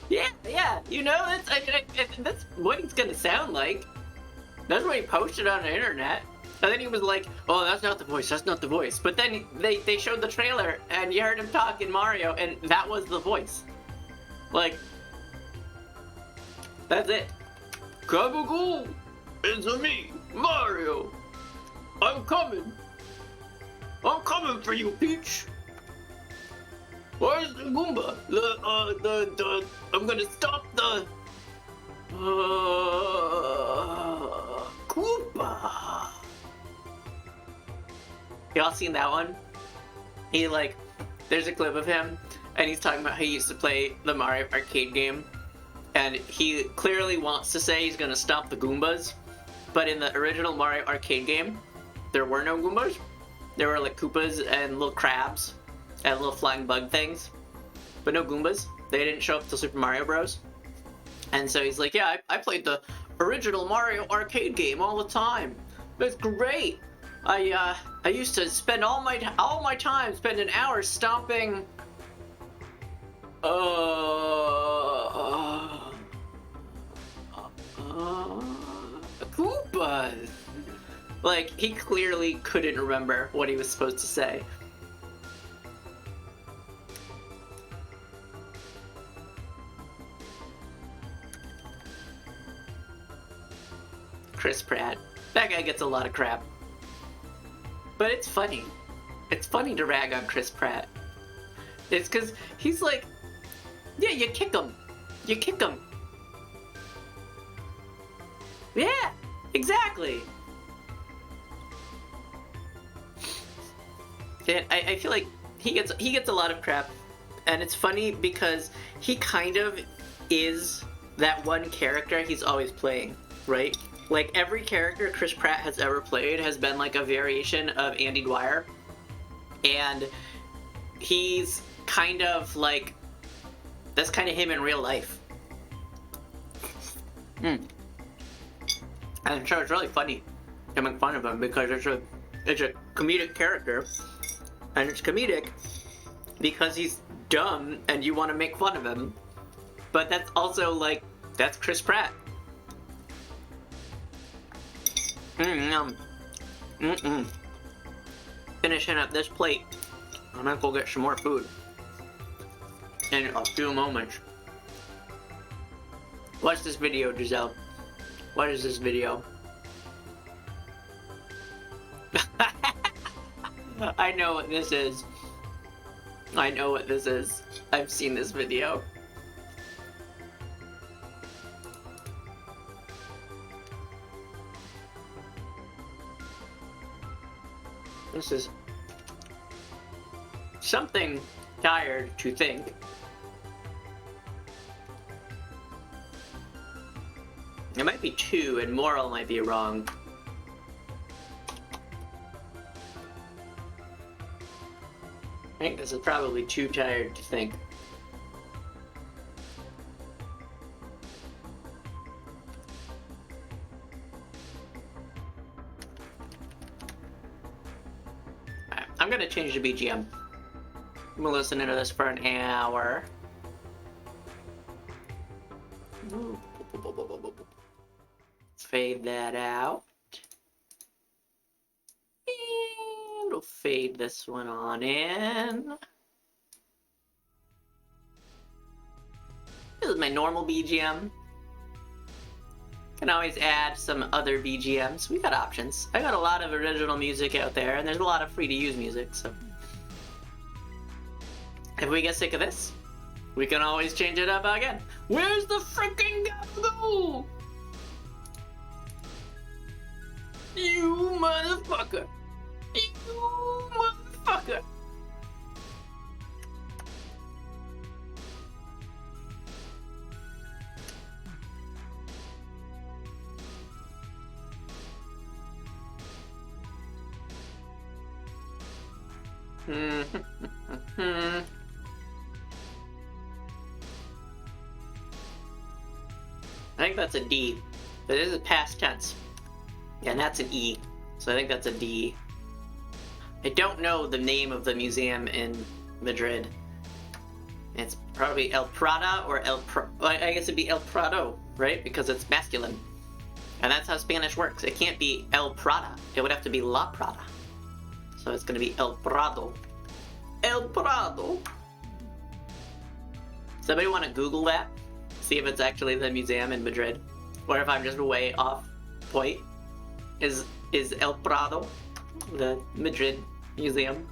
Yeah, you know, that's what he's gonna sound like. That's what he posted on the internet. And then he was like, oh, that's not the voice, that's not the voice. But then they showed the trailer, and you heard him talk in Mario, and that was the voice. Like, that's it. Gabagool, it's me, Mario. I'm coming for you, Peach. Where's the Goomba? I'm gonna stop the, Koopa. Y'all seen that one? He, like, there's a clip of him, and he's talking about how he used to play the Mario arcade game, and he clearly wants to say he's gonna stop the Goombas, but in the original Mario arcade game, there were no Goombas. There were, like, Koopas and little crabs and little flying bug things, but no Goombas. They didn't show up till Super Mario Bros. And so he's like, yeah, I played the original Mario arcade game all the time. It's great. I used to spend all my time spending hours stomping Koopas. Like, he clearly couldn't remember what he was supposed to say. Chris Pratt. That guy gets a lot of crap. But it's funny. It's funny to rag on Chris Pratt. It's because he's like, yeah, you kick him. You kick him. Yeah, exactly. And I feel like he gets a lot of crap, and it's funny because he kind of is that one character he's always playing, right? Like, every character Chris Pratt has ever played has been like a variation of Andy Dwyer, and he's kind of like, that's kind of him in real life. And so it's really funny to make fun of him because it's a comedic character, and it's comedic because he's dumb and you want to make fun of him, but that's also like, that's Chris Pratt. Finishing up this plate. I'm gonna go get some more food in a few moments. What's this video, Giselle? What is this video? I know what this is. I know what this is. I've seen this video. This is something tired to think. It might be 2, and moral might be wrong. I think this is probably too tired to think. Alright, I'm gonna change the BGM. I'm gonna listen to this for an hour. Fade that out. And we'll fade this one on in. This is my normal BGM. Can always add some other BGMs. We got options. I got a lot of original music out there, and there's a lot of free to use music, so. If we get sick of this, we can always change it up again. Where's the freaking go? You motherfucker! You motherfucker! I think that's a D. But this is past tense. Yeah, and that's an E. So I think that's a D. I don't know the name of the museum in Madrid. It's probably El Prada or I guess it'd be El Prado, right? Because it's masculine. And that's how Spanish works. It can't be El Prada. It would have to be La Prada. So it's going to be El Prado. El Prado. Somebody want to Google that? See if it's actually the museum in Madrid. Or if I'm just way off point. Is El Prado the Madrid museum?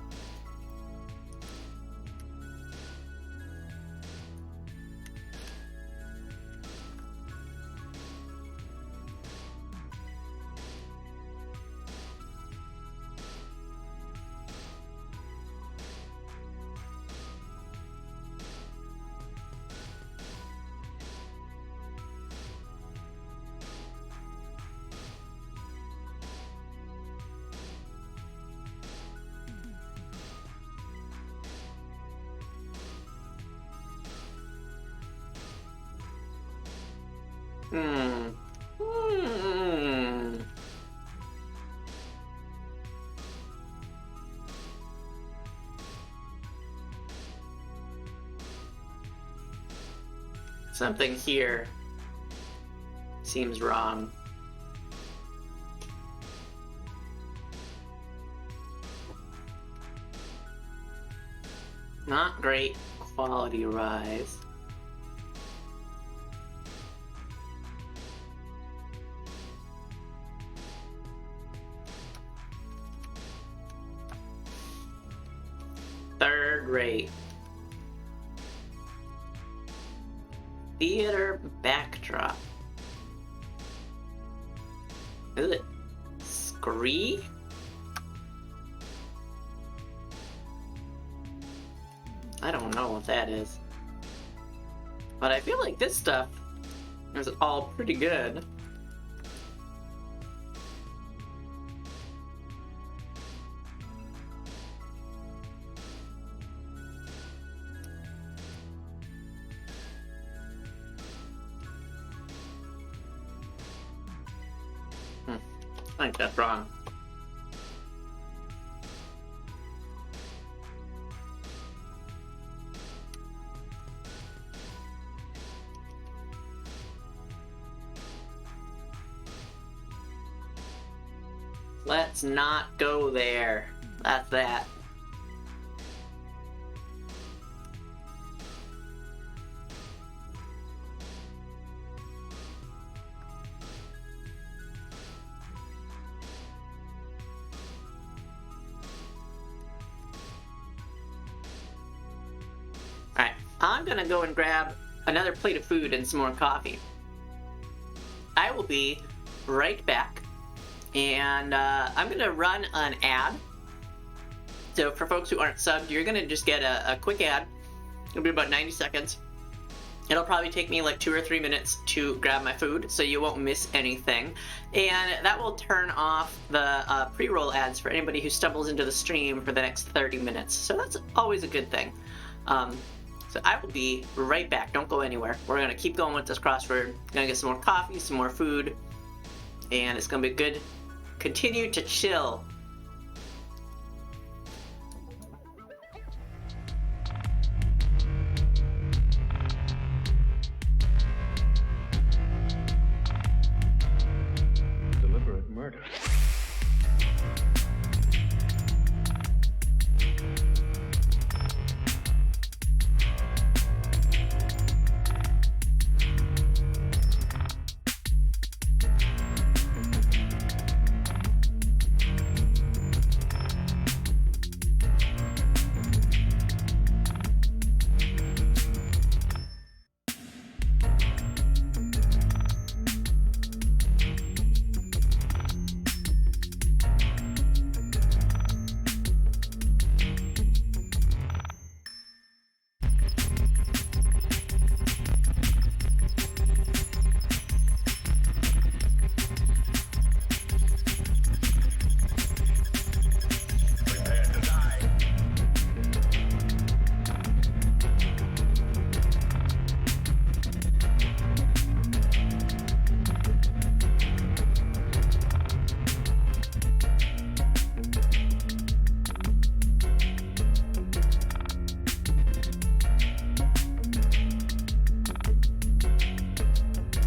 Something here seems wrong. Not great quality rise. Third rate. Theater backdrop. Is it Scree? I don't know what that is. But I feel like this stuff is all pretty good. I think that's wrong. Let's not go there. That's that. Alright, I'm gonna go and grab another plate of food and some more coffee. I will be right back. And I'm gonna run an ad, So for folks who aren't subbed, you're gonna just get a quick ad. It'll be about 90 seconds. It'll probably take me like 2 or 3 minutes to grab my food, so you won't miss anything. And that will turn off the pre-roll ads for anybody who stumbles into the stream for the next 30 minutes. So that's always a good thing. So I will be right back. Don't go anywhere. We're going to keep going with this crossword. Going to get some more coffee, some more food, and it's going to be good. Continue to chill. Deliberate murder.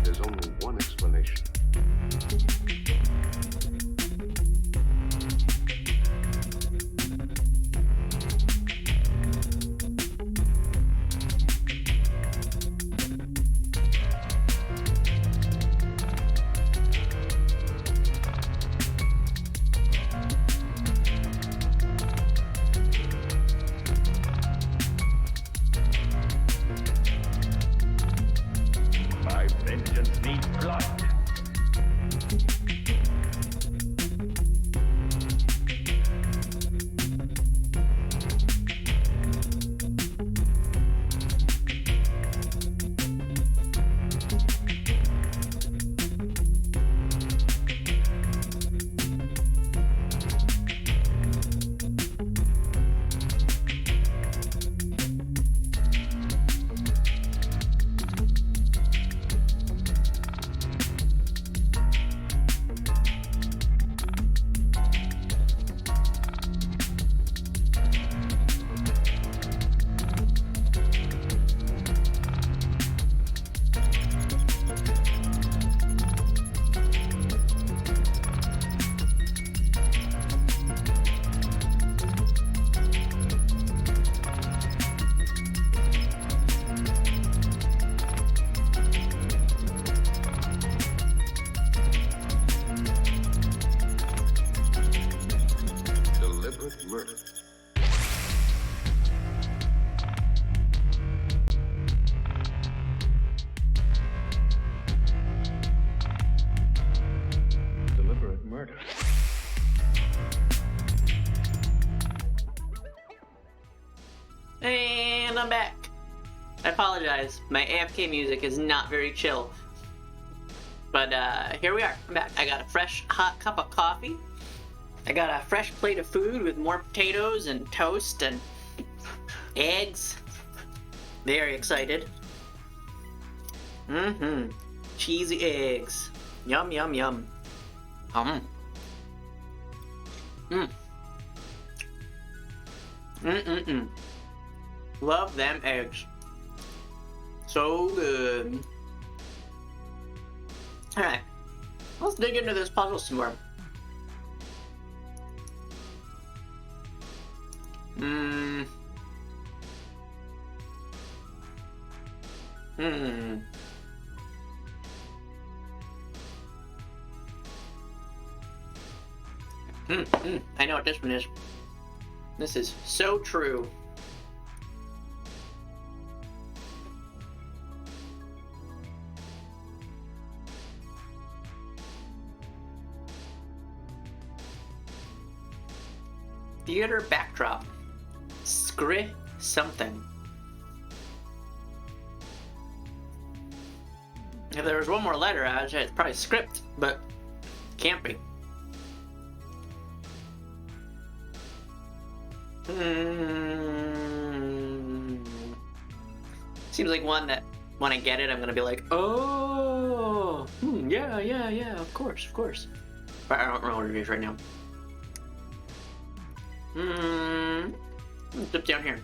There's only one explanation. My vengeance needs blood. Deliberate murder. Deliberate murder. And I'm back. I apologize. My AFK music is not very chill. But here we are. I'm back. I got a fresh, hot cup of coffee. I got a fresh plate of food with more potatoes and toast and eggs. Very excited. Mm-hmm. Cheesy eggs. Yum, yum, yum. Mm. Mm-mm-mm. Love them eggs. So good. Alright. Let's dig into this puzzle some more. I know what this one is. This is so true. Theater backdrop. Scri something. If there was one more letter, I'd say it's probably script, but can't be. Seems like one that when I get it, I'm gonna be like, oh, yeah, of course. But I don't know what it is right now. Dip down here.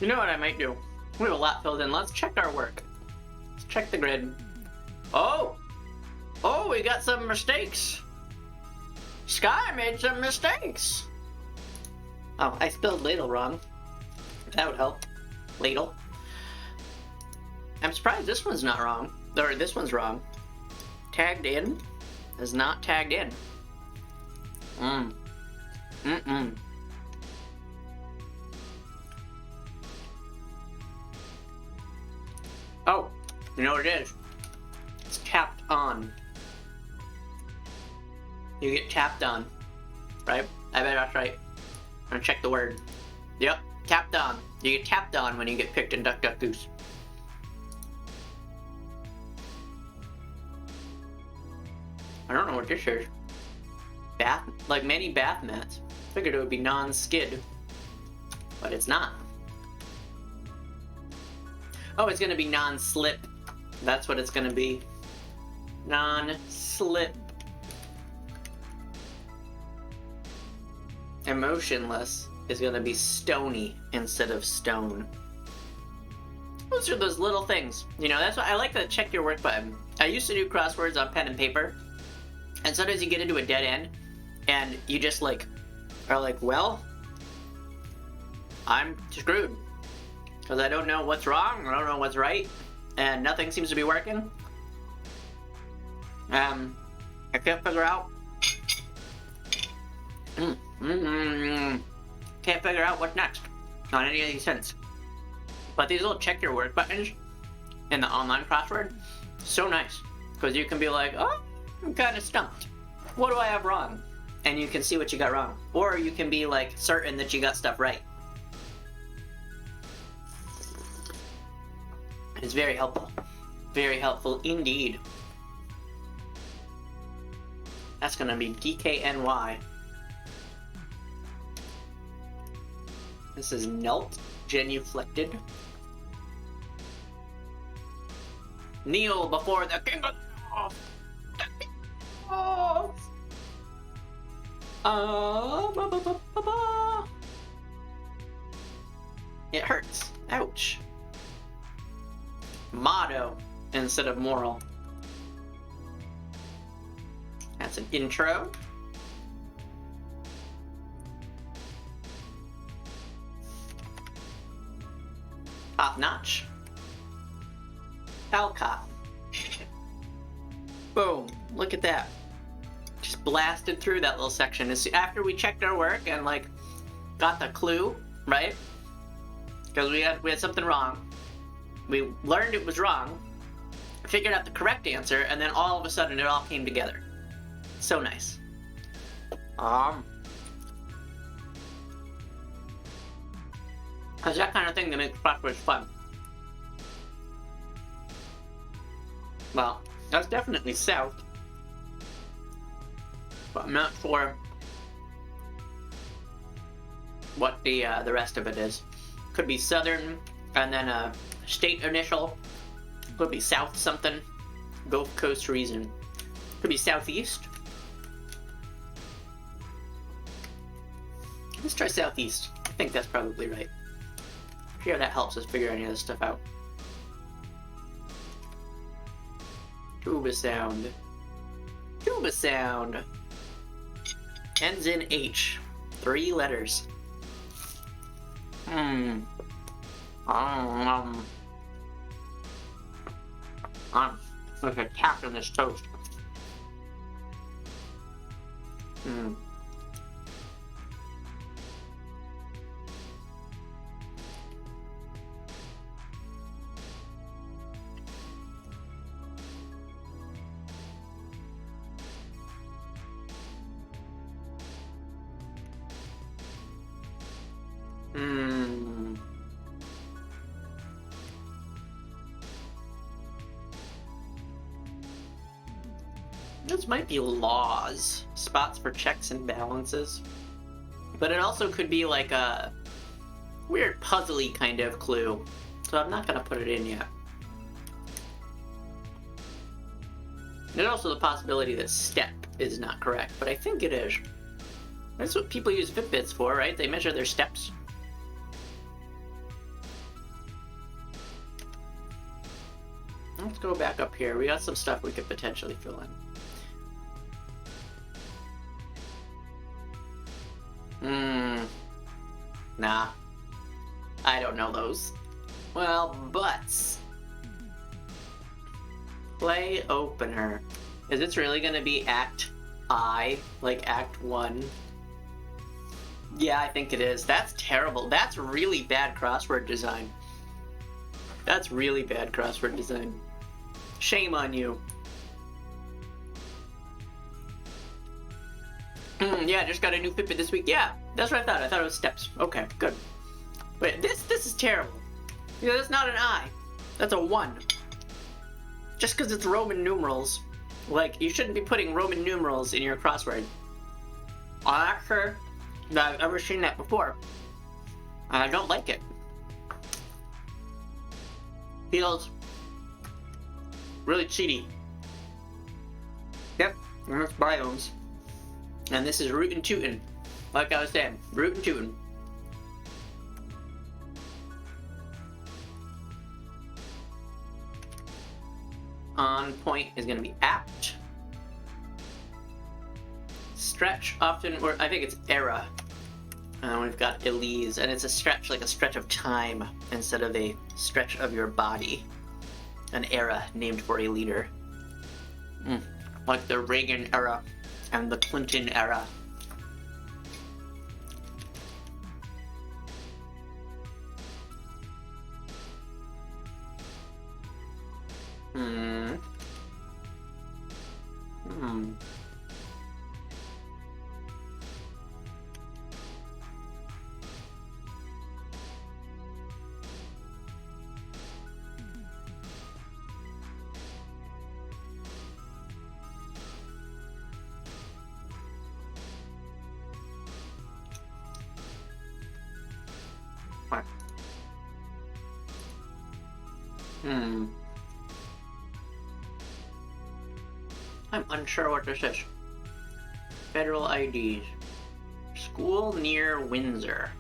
You know what I might do? We have a lot filled in. Let's check our work. Let's check the grid. Oh, we got some mistakes. Sky made some mistakes. Oh, I spelled ladle wrong. That would help. Ladle. I'm surprised this one's not wrong. Or this one's wrong. Tagged in is not tagged in. Oh, you know what it is? It's tapped on. You get tapped on, right? I bet that's right. I'm gonna check the word. Yep, tapped on. You get tapped on when you get picked in Duck Duck Goose. I don't know what this is. Bath, like many bath mats. Figured it would be non-skid, but it's not. Oh, it's gonna be non-slip. That's what it's gonna be. Non-slip. Emotionless is gonna be stony instead of stone. Those are those little things. You know, that's why I like the check your work button. I used to do crosswords on pen and paper, and sometimes you get into a dead end, and you just like are like, well, I'm screwed. Because I don't know what's wrong, I don't know what's right, and nothing seems to be working. I can't figure out. Can't figure out what's next on any of these hints. But these little check your work buttons in the online crossword, so nice. Because you can be like, oh, I'm kind of stumped. What do I have wrong? And you can see what you got wrong. Or you can be like certain that you got stuff right. It's very helpful. Very helpful indeed. That's gonna be DKNY. This is knelt, genuflected. Kneel before the king of It hurts. Ouch. Motto instead of moral. That's an intro. Top notch. Alcott. Boom. Look at that. Just blasted through that little section. It's after we checked our work and like got the clue, right? Because we had something wrong. We learned it was wrong, figured out the correct answer, and then all of a sudden it all came together. So nice. It's that kind of thing that makes crosswords fun. Well, that's definitely south, but I'm not sure what the rest of it is. Could be southern, and then a state initial. Could be south something. Gulf Coast region. Could be southeast. Let's try southeast. I think that's probably right. See how that helps us figure any of this stuff out. Tuba sound. Tuba sound. Ends in H. 3 letters. Like a tap in this toast. clues might be laws, spots for checks and balances. But it also could be like a weird puzzly kind of clue. So I'm not gonna put it in yet. There's also the possibility that step is not correct, but I think it is. That's what people use Fitbits for, right? They measure their steps. Let's go back up here. We got some stuff we could potentially fill in. Nah. I don't know those. Well, butts. Play opener. Is this really gonna be Act I? Like Act 1? Yeah, I think it is. That's terrible. That's really bad crossword design. That's really bad crossword design. Shame on you. Yeah, just got a new Fitbit this week. Yeah, that's what I thought. I thought it was steps. Okay, good. Wait, this is terrible. Yeah, that's not an I. That's a 1. Just because it's Roman numerals. Like, you shouldn't be putting Roman numerals in your crossword. I'm not sure that I've ever seen that before. And I don't like it. Feels really cheaty. Yep, and that's biomes. And this is rootin' tootin'. Like I was saying, rootin' tootin'. On point is going to be apt. Stretch often, or I think it's era. We've got Elise, and it's a stretch, like a stretch of time instead of a stretch of your body. An era named for a leader. Like the Reagan era and the Clinton era. I'm unsure what this is. Federal IDs. School near Windsor.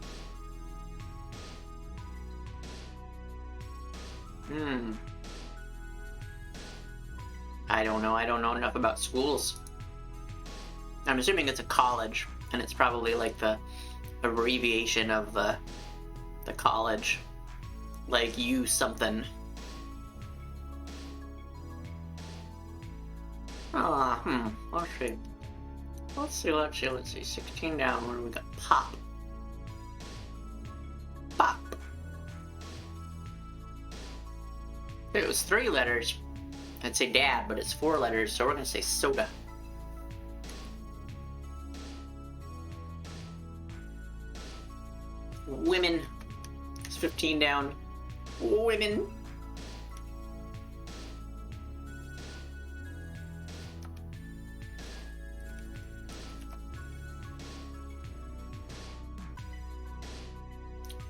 I don't know. I don't know enough about schools. I'm assuming it's a college, and it's probably like the abbreviation of the college. Like U something. Let's see. 16 down, where do we got? Pop. If it was 3 letters, I'd say dad, but it's 4 letters, so we're gonna say soda. Women. It's 15 down. Women.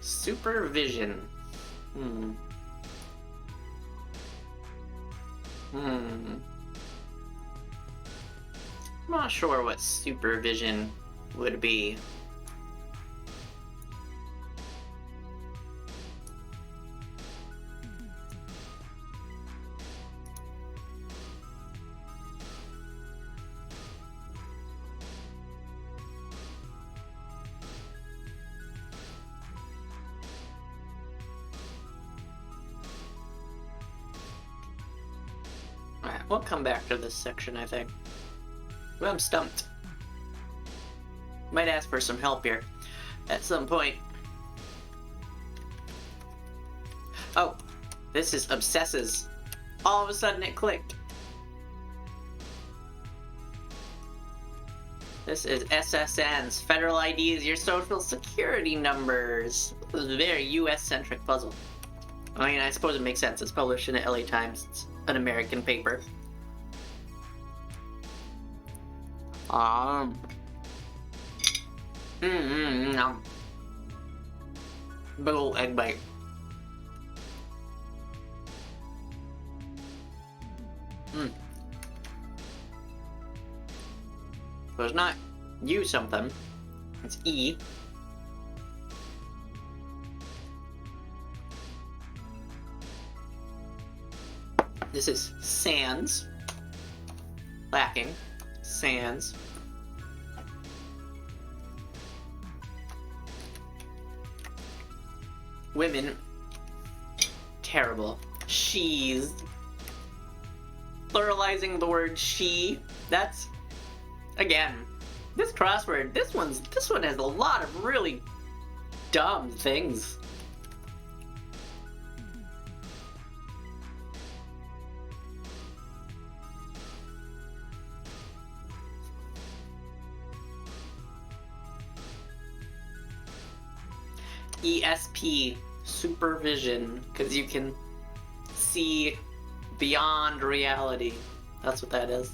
Supervision. I'm not sure what supervision would be. We'll come back to this section, I think. Well, I'm stumped. Might ask for some help here at some point. Oh, this is obsesses. All of a sudden it clicked. This is SSNs. Federal IDs, your social security numbers. This is a very US-centric puzzle. I mean, I suppose it makes sense. It's published in the LA Times. It's an American paper. Um. Nom. Big ol' egg bite. So it's not U something. It's E. This is sans. Lacking. Sans. Women. Terrible. She's. Pluralizing the word she. That's, again, this crossword, this one has a lot of really dumb things. ESP, supervision, because you can see beyond reality. That's what that is.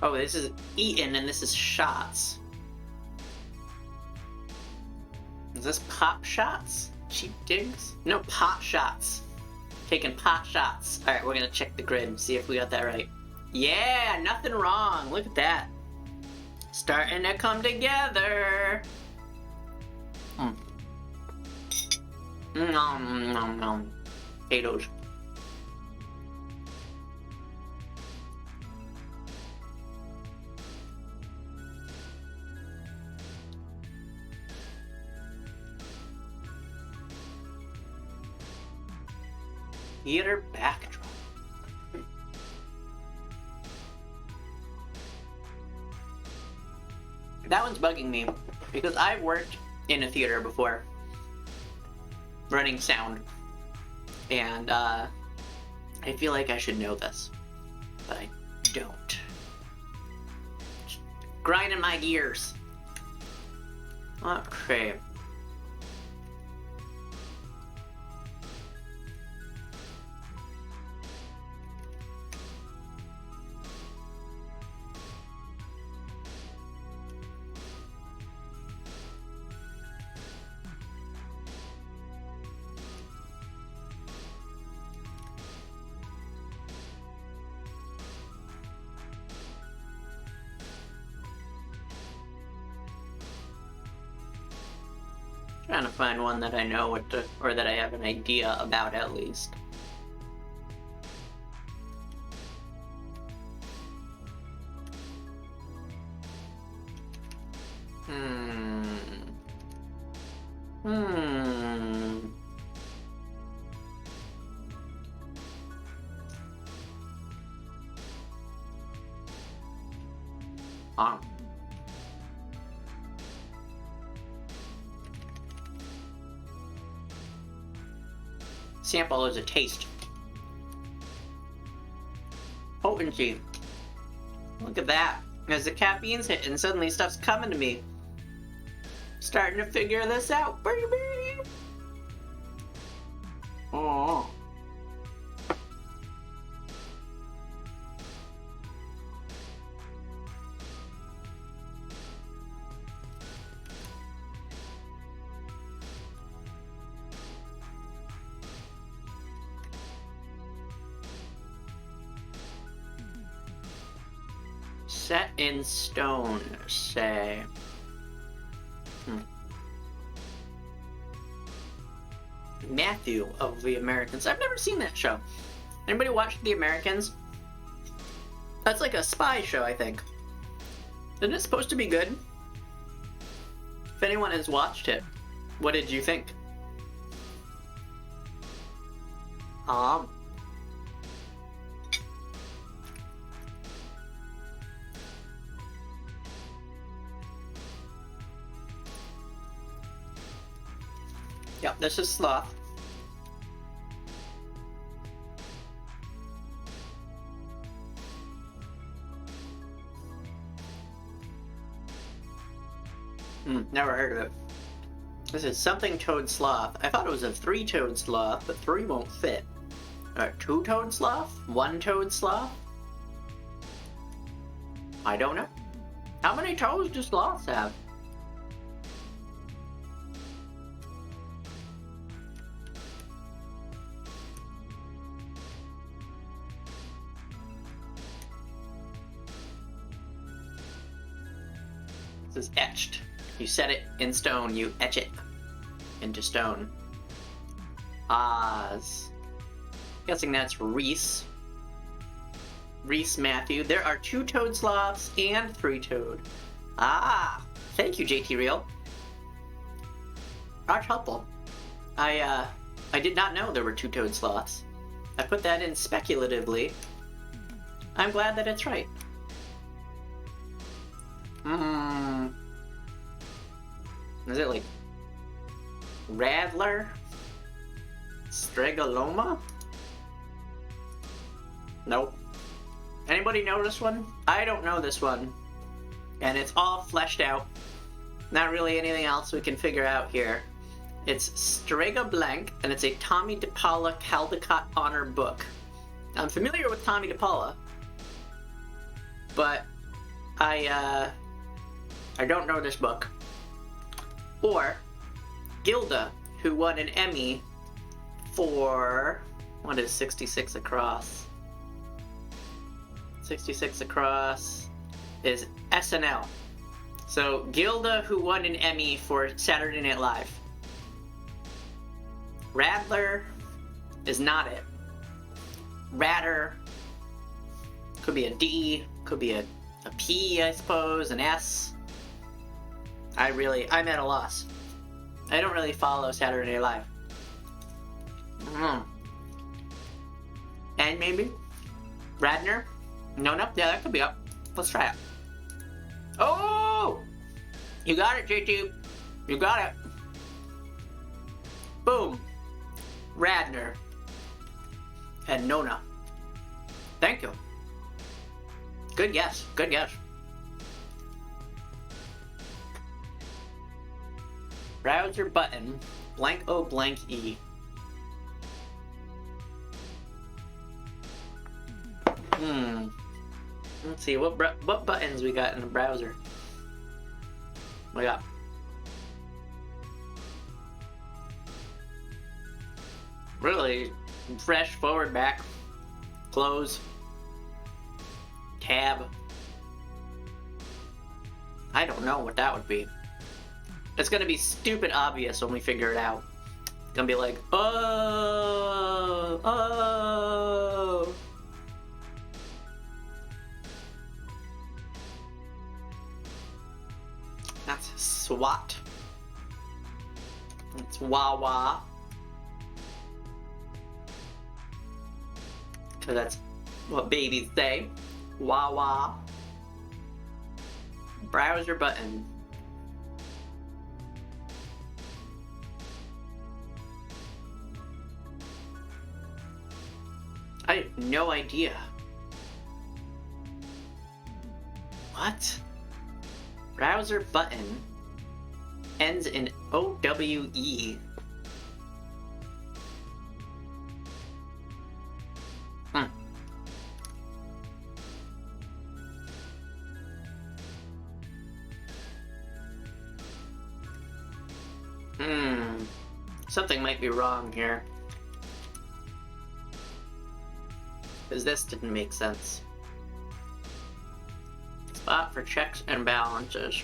Oh, this is eaten and this is shots. Is this pop shots? Cheap digs? No, pot shots. Taking pot shots. Alright, we're gonna check the grid and see if we got that right. Yeah, nothing wrong. Look at that. Starting to come together. Nom nom nom. Potatoes. Theater backdrop. That one's bugging me because I've worked in a theater before, running sound, and I feel like I should know this, but I don't. Just grinding my gears. Okay. Trying to find one that I know what to, or that I have an idea about at least. Sample is a taste. Potency. Look at that. As the caffeine's hitting, suddenly stuff's coming to me. Starting to figure this out, baby. Oh. Set in stone, say. Matthew of The Americans. I've never seen that show. Anybody watch The Americans? That's like a spy show, I think. Isn't it supposed to be good? If anyone has watched it, what did you think? Yep, this is sloth. Never heard of it. This is something toad sloth. I thought it was a 3-toed sloth, but 3 won't fit. 2-toed sloth? 1-toed sloth? I don't know. How many toes do sloths have? This is etched. You set it in stone, you etch it into stone. Oz. Guessing that's Reese. Reese Matthew. There are 2-toed sloths and 3-toed. Ah! Thank you, JT Real. That's helpful. I did not know there were 2-toed sloths. I put that in speculatively. I'm glad that it's right. Is it like Radler? Stregaloma? Nope. Anybody know this one? I don't know this one. And it's all fleshed out. Not really anything else we can figure out here. It's Strega Blank, and it's a Tommy DePaula Caldecott Honor book. I'm familiar with Tommy DePaula, but I don't know this book. Or Gilda, who won an Emmy for, what is 66 Across? 66 Across is SNL. So Gilda, who won an Emmy for Saturday Night Live. Radler is not it. Radder could be a D, could be a P, I suppose, an S. I'm at a loss. I don't really follow Saturday Night Live. And maybe Radner? No, yeah, that could be up. Let's try it. Oh! You got it, JT. You got it. Boom. Radner. And Nona. Thank you. Good guess. Good guess. Browser button. Blank O blank E. Let's see, what buttons we got in the browser? We got really fresh, forward, back, close, tab. I don't know what that would be. It's gonna be stupid obvious when we figure it out. It's gonna be like, oh. That's SWAT. It's Wawa. Because that's what babies say. Wawa. Browser button. I have no idea. What? Browser button ends in OWE. Something might be wrong here. Because this didn't make sense. Spot for checks and balances.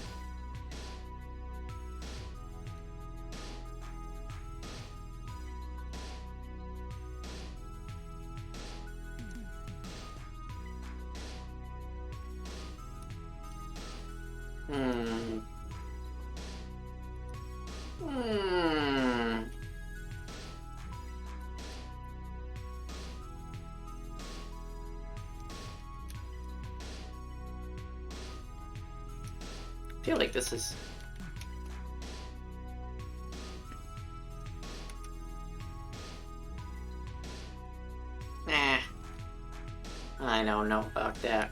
I feel like this is... don't know about that.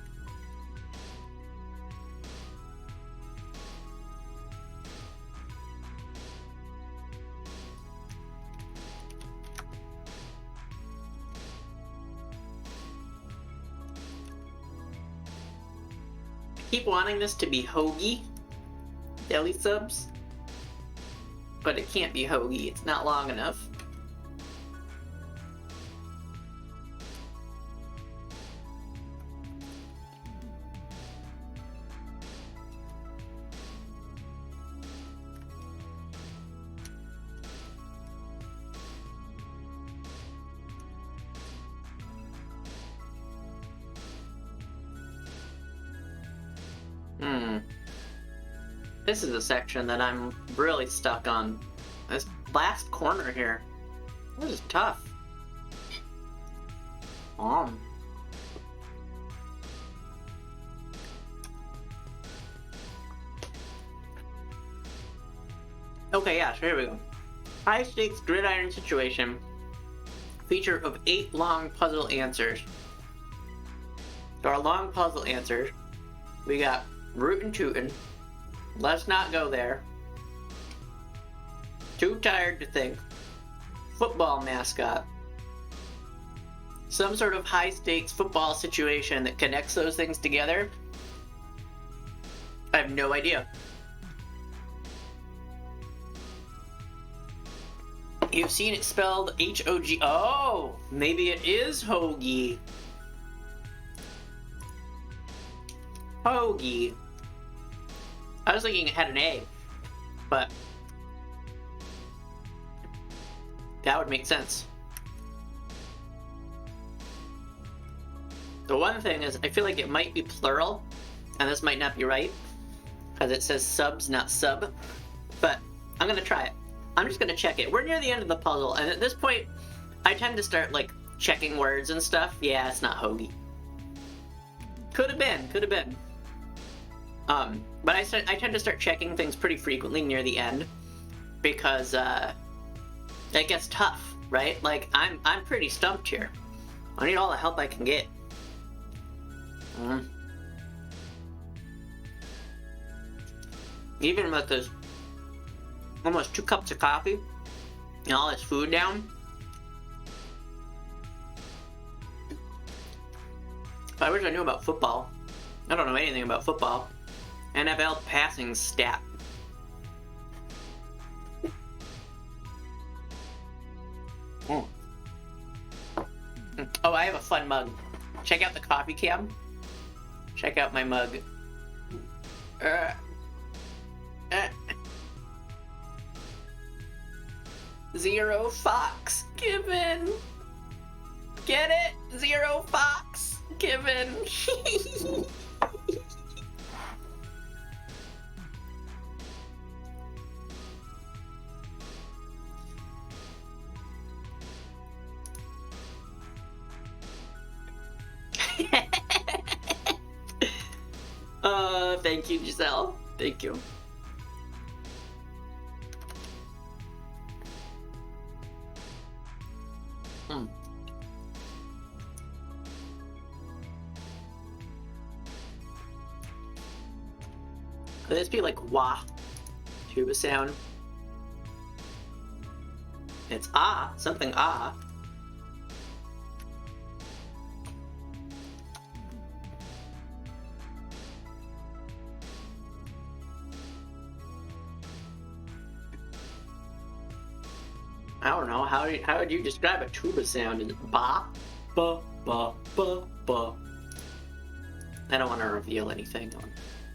I keep wanting this to be hoagie deli subs, but it can't be hoagie. It's not long enough. This is a section that I'm really stuck on. This last corner here. This is tough. Okay, yeah, so here we go. High stakes gridiron situation. Feature of 8 long puzzle answers. So our long puzzle answers, we got rootin' tootin'. Let's not go there. Too tired to think. Football mascot. Some sort of high stakes football situation that connects those things together. I have no idea. You've seen it spelled H-O-G. Oh, maybe it is hoagie. Hoagie. I was thinking it had an A, but that would make sense. The one thing is, I feel like it might be plural, and this might not be right, because it says subs, not sub, but I'm gonna try it. I'm just gonna check it. We're near the end of the puzzle, and at this point, I tend to start, like, checking words and stuff. Yeah, it's not hoagie. Could have been. But I tend to start checking things pretty frequently near the end, because, it gets tough, right? Like, I'm pretty stumped here. I need all the help I can get. Even with this almost 2 cups of coffee and all this food down, I wish I knew about football. I don't know anything about football. NFL passing stat. Oh, I have a fun mug. Check out the coffee cam. Check out my mug. Zero Fox given. Get it? Zero Fox given. Thank you, Giselle. Thank you. Could this be like wah? Tuba sound. It's ah, something ah. I don't know, how would you describe a tuba sound? Is it ba? Ba, ba, ba, ba. I don't want to reveal anything.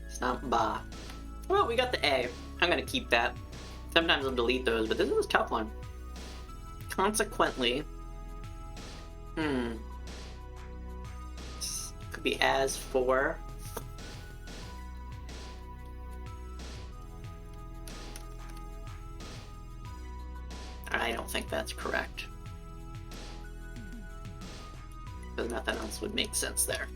It's not ba. Well, we got the A. I'm gonna keep that. Sometimes I'll delete those, but this is a tough one. Consequently, could be as for. I don't think that's correct. Because nothing else would make sense there.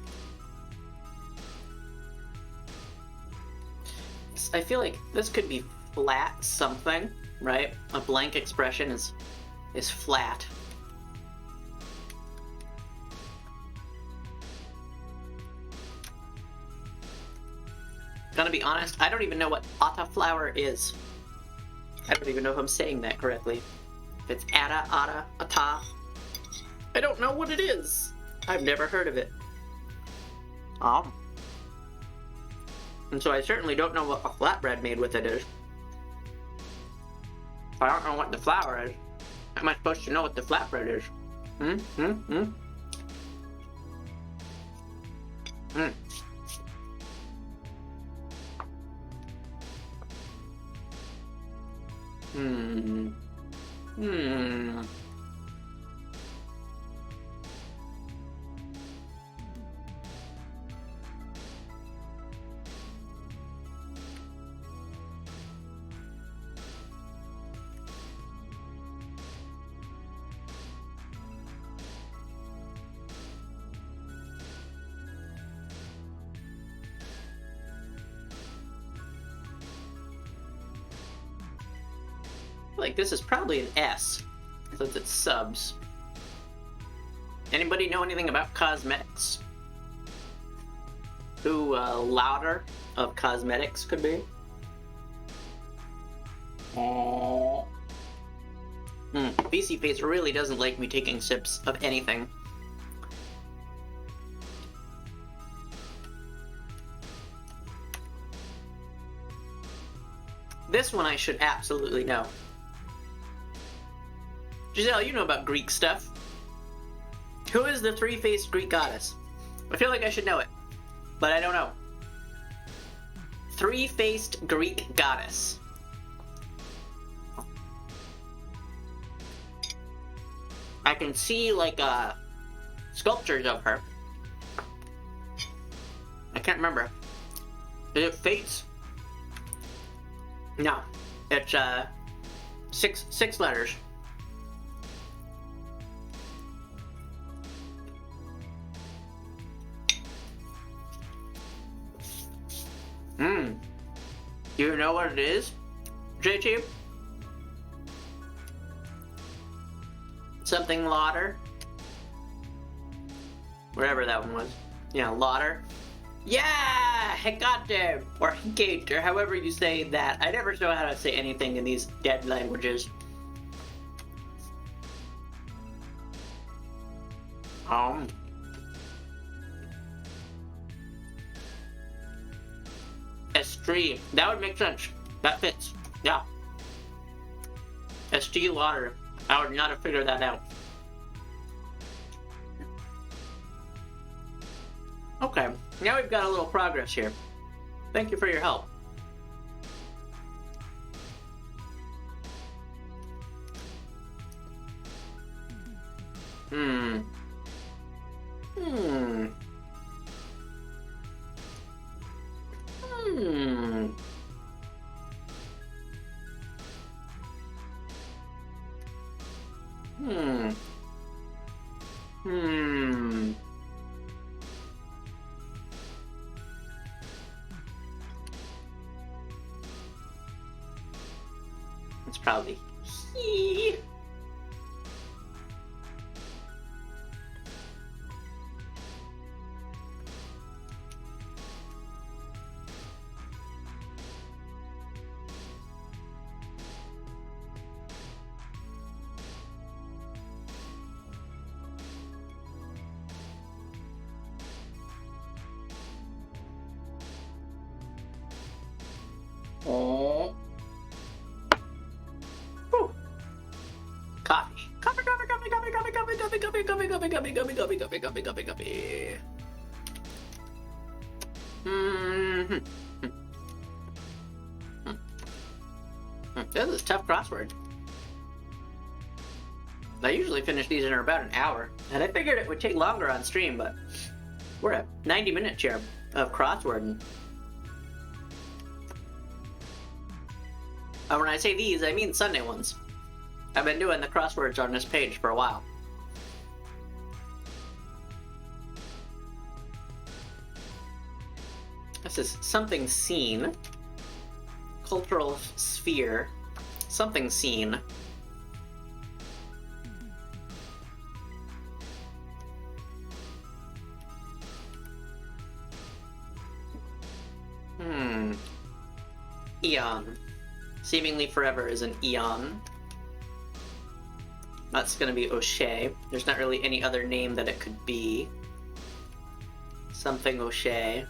I feel like this could be flat something, right? A blank expression is flat. Gonna be honest, I don't even know what atta flour is. I don't even know if I'm saying that correctly. If it's atta, atta. I don't know what it is. I've never heard of it. And so I certainly don't know what a flatbread made with it is. If I don't know what the flour is, how am I supposed to know what the flatbread is? Like this is probably an S, since it's subs. Anybody know anything about cosmetics? Who louder of cosmetics could be? BC Face really doesn't like me taking sips of anything. This one I should absolutely know. Giselle, you know about Greek stuff. Who is the three-faced Greek goddess? I feel like I should know it, but I don't know. Three-faced Greek goddess. I can see like sculptures of her. I can't remember. Is it Fates? No, it's six letters. Do you know what it is, JT? Something Lauder? Whatever that one was. Yeah, Lauder. Yeah! Hecate! Or Hecate, or however you say that. I never know how to say anything in these dead languages. Estrie. That would make sense. That fits. Yeah. Estee Lauder. I would not have figured that out. Okay. Now we've got a little progress here. Thank you for your help. It's probably he. Oh. Whew. Coffee. Coffee. This is a tough crossword. I usually finish these in about an hour, and I figured it would take longer on stream, but we're at 90-minute here of crossword. And when I say these, I mean Sunday ones. I've been doing the crosswords on this page for a while. This is something seen. Cultural sphere. Something seen. Hmm. Eon. Seemingly forever is an eon. That's gonna be O'Shea. There's not really any other name that it could be. Something O'Shea.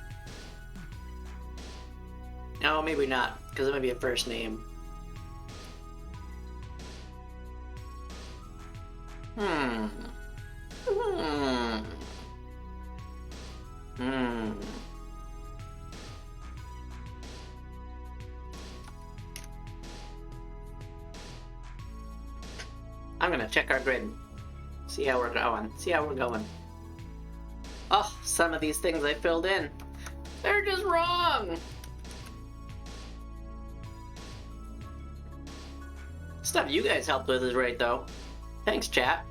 No, maybe not, because it might be a first name. Hmm. I'm gonna check our grid. See how we're going. Oh, some of these things I filled in. They're just wrong! Stuff you guys helped with is right, though. Thanks, chat.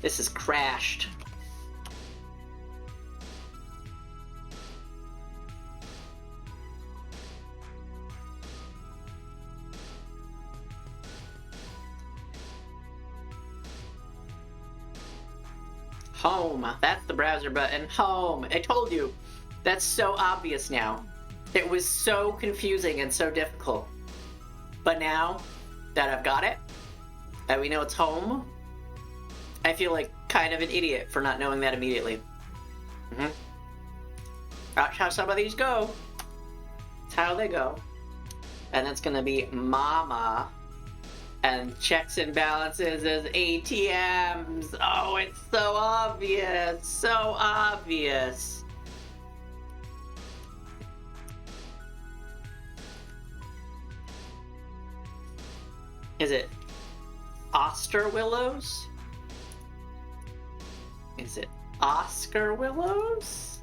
This is crashed. Home. That's the browser button. Home. I told you. That's so obvious now. It was so confusing and so difficult. But now that I've got it, that we know it's home, I feel like kind of an idiot for not knowing that immediately. That's how some of these go. That's how they go. And that's gonna be mama. And checks and balances as ATMs. Oh, it's so obvious. So obvious. Is it Osterwillows? Is it Oscar Willows?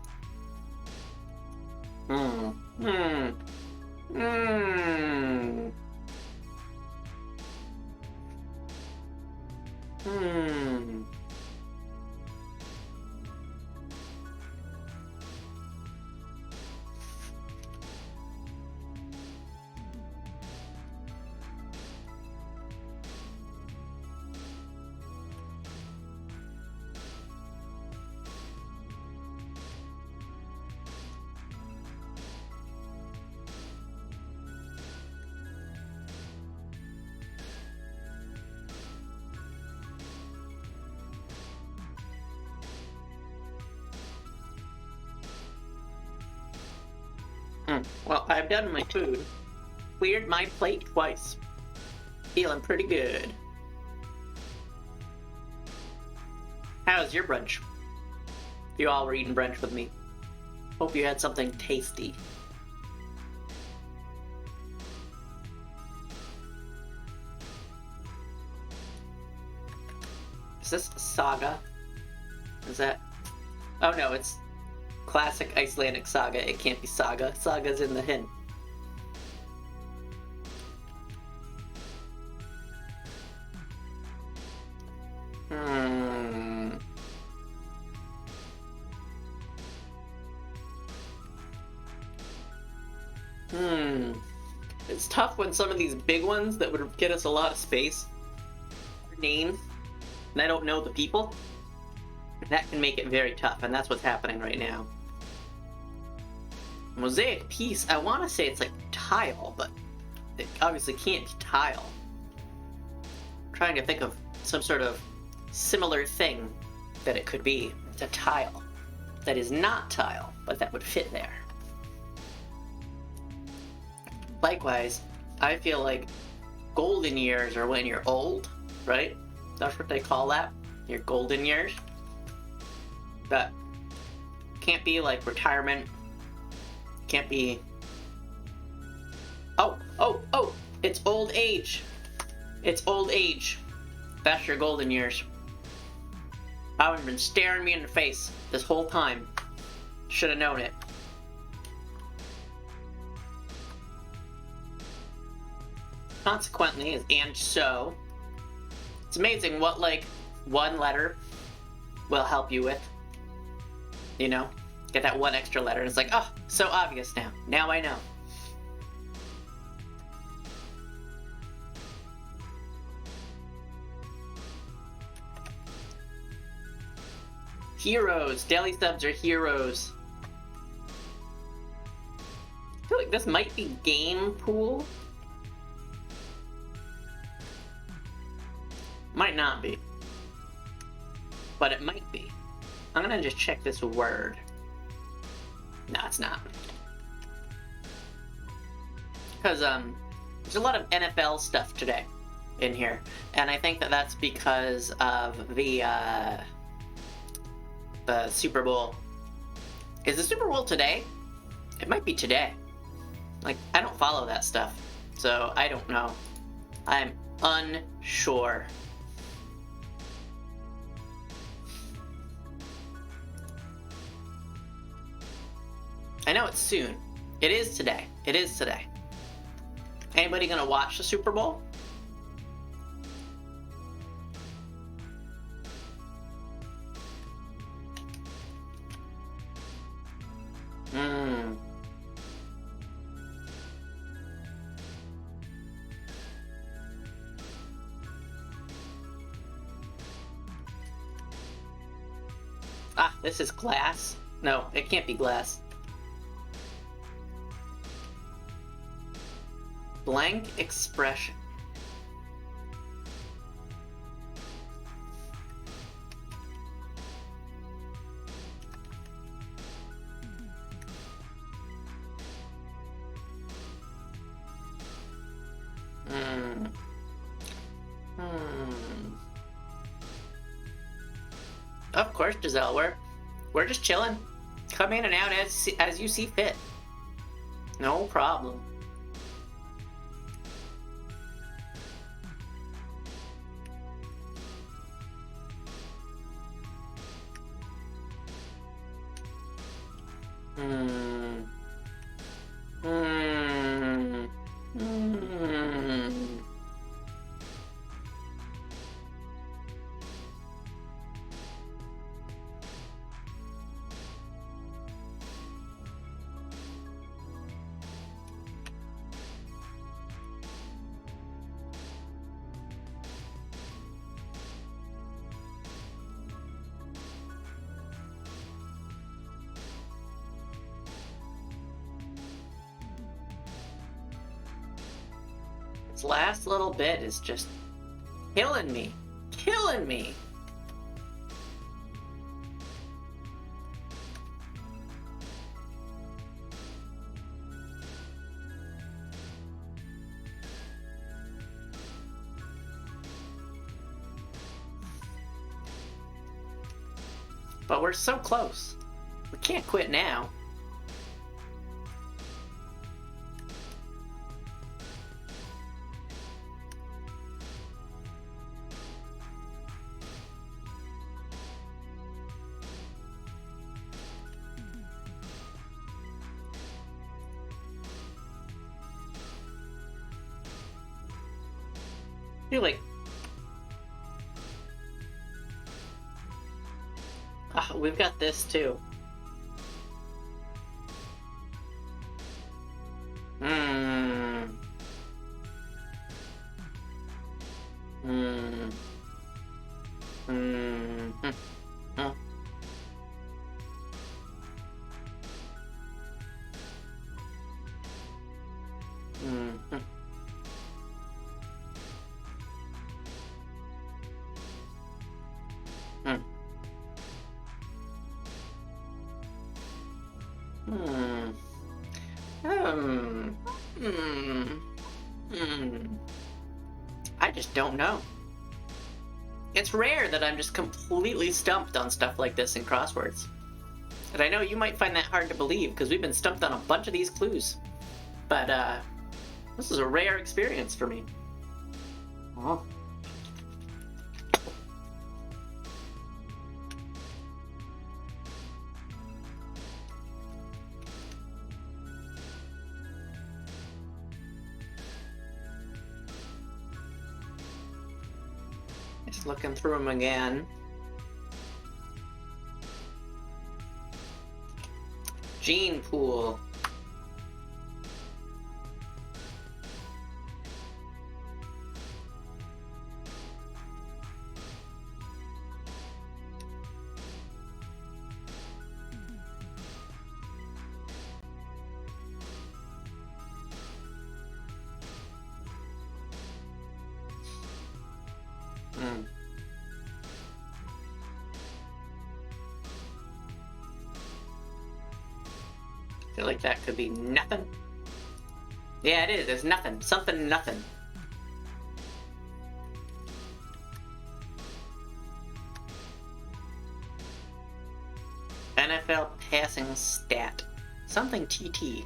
Well, I've done my food. Cleared my plate twice. Feeling pretty good. How's your brunch? You all were eating brunch with me. Hope you had something tasty. Is this Saga? Is that... Oh no, it's classic Icelandic Saga. It can't be Saga. Saga's in the hint. It's tough when some of these big ones that would get us a lot of space are names, and I don't know the people. That can make it very tough, and that's what's happening right now. Mosaic piece, I want to say it's like tile, but it obviously can't be tile. I'm trying to think of some sort of similar thing that it could be. It's a tile that is not tile, but that would fit there. Likewise, I feel like golden years are when you're old, right? That's what they call that, your golden years. But can't be like retirement. Can't be... Oh! It's old age. It's old age. That's your golden years. That would have been staring me in the face this whole time. Should have known it. Consequently is and so. It's amazing what, like, one letter will help you with. You know? Get that one extra letter. And it's like, oh, so obvious now. Now I know. Heroes. Daily subs are heroes. I feel like this might be game pool. Might not be. But it might be. I'm gonna just check this word. No, it's not. Because, there's a lot of NFL stuff today in here. And I think that that's because of the Super Bowl. Is the Super Bowl today? It might be today. Like, I don't follow that stuff. So, I don't know. I'm unsure. I know it's soon. It is today. It is today. Anybody gonna watch the Super Bowl? Ah, this is glass? No, it can't be glass. Blank expression. Of course, Giselle, we're just chilling. Come in and out as you see fit. No problem. This last little bit is just killing me. Killing me. But we're so close. We can't quit now. You're like, we've got this too. I just don't know. It's rare that I'm just completely stumped on stuff like this in crosswords. And I know you might find that hard to believe, because we've been stumped on a bunch of these clues. But, this is a rare experience for me. Oh. Just looking through them again. Gene pool. I feel like that could be nothing. Yeah, it is. There's nothing. Something nothing. NFL passing stat. Something TT.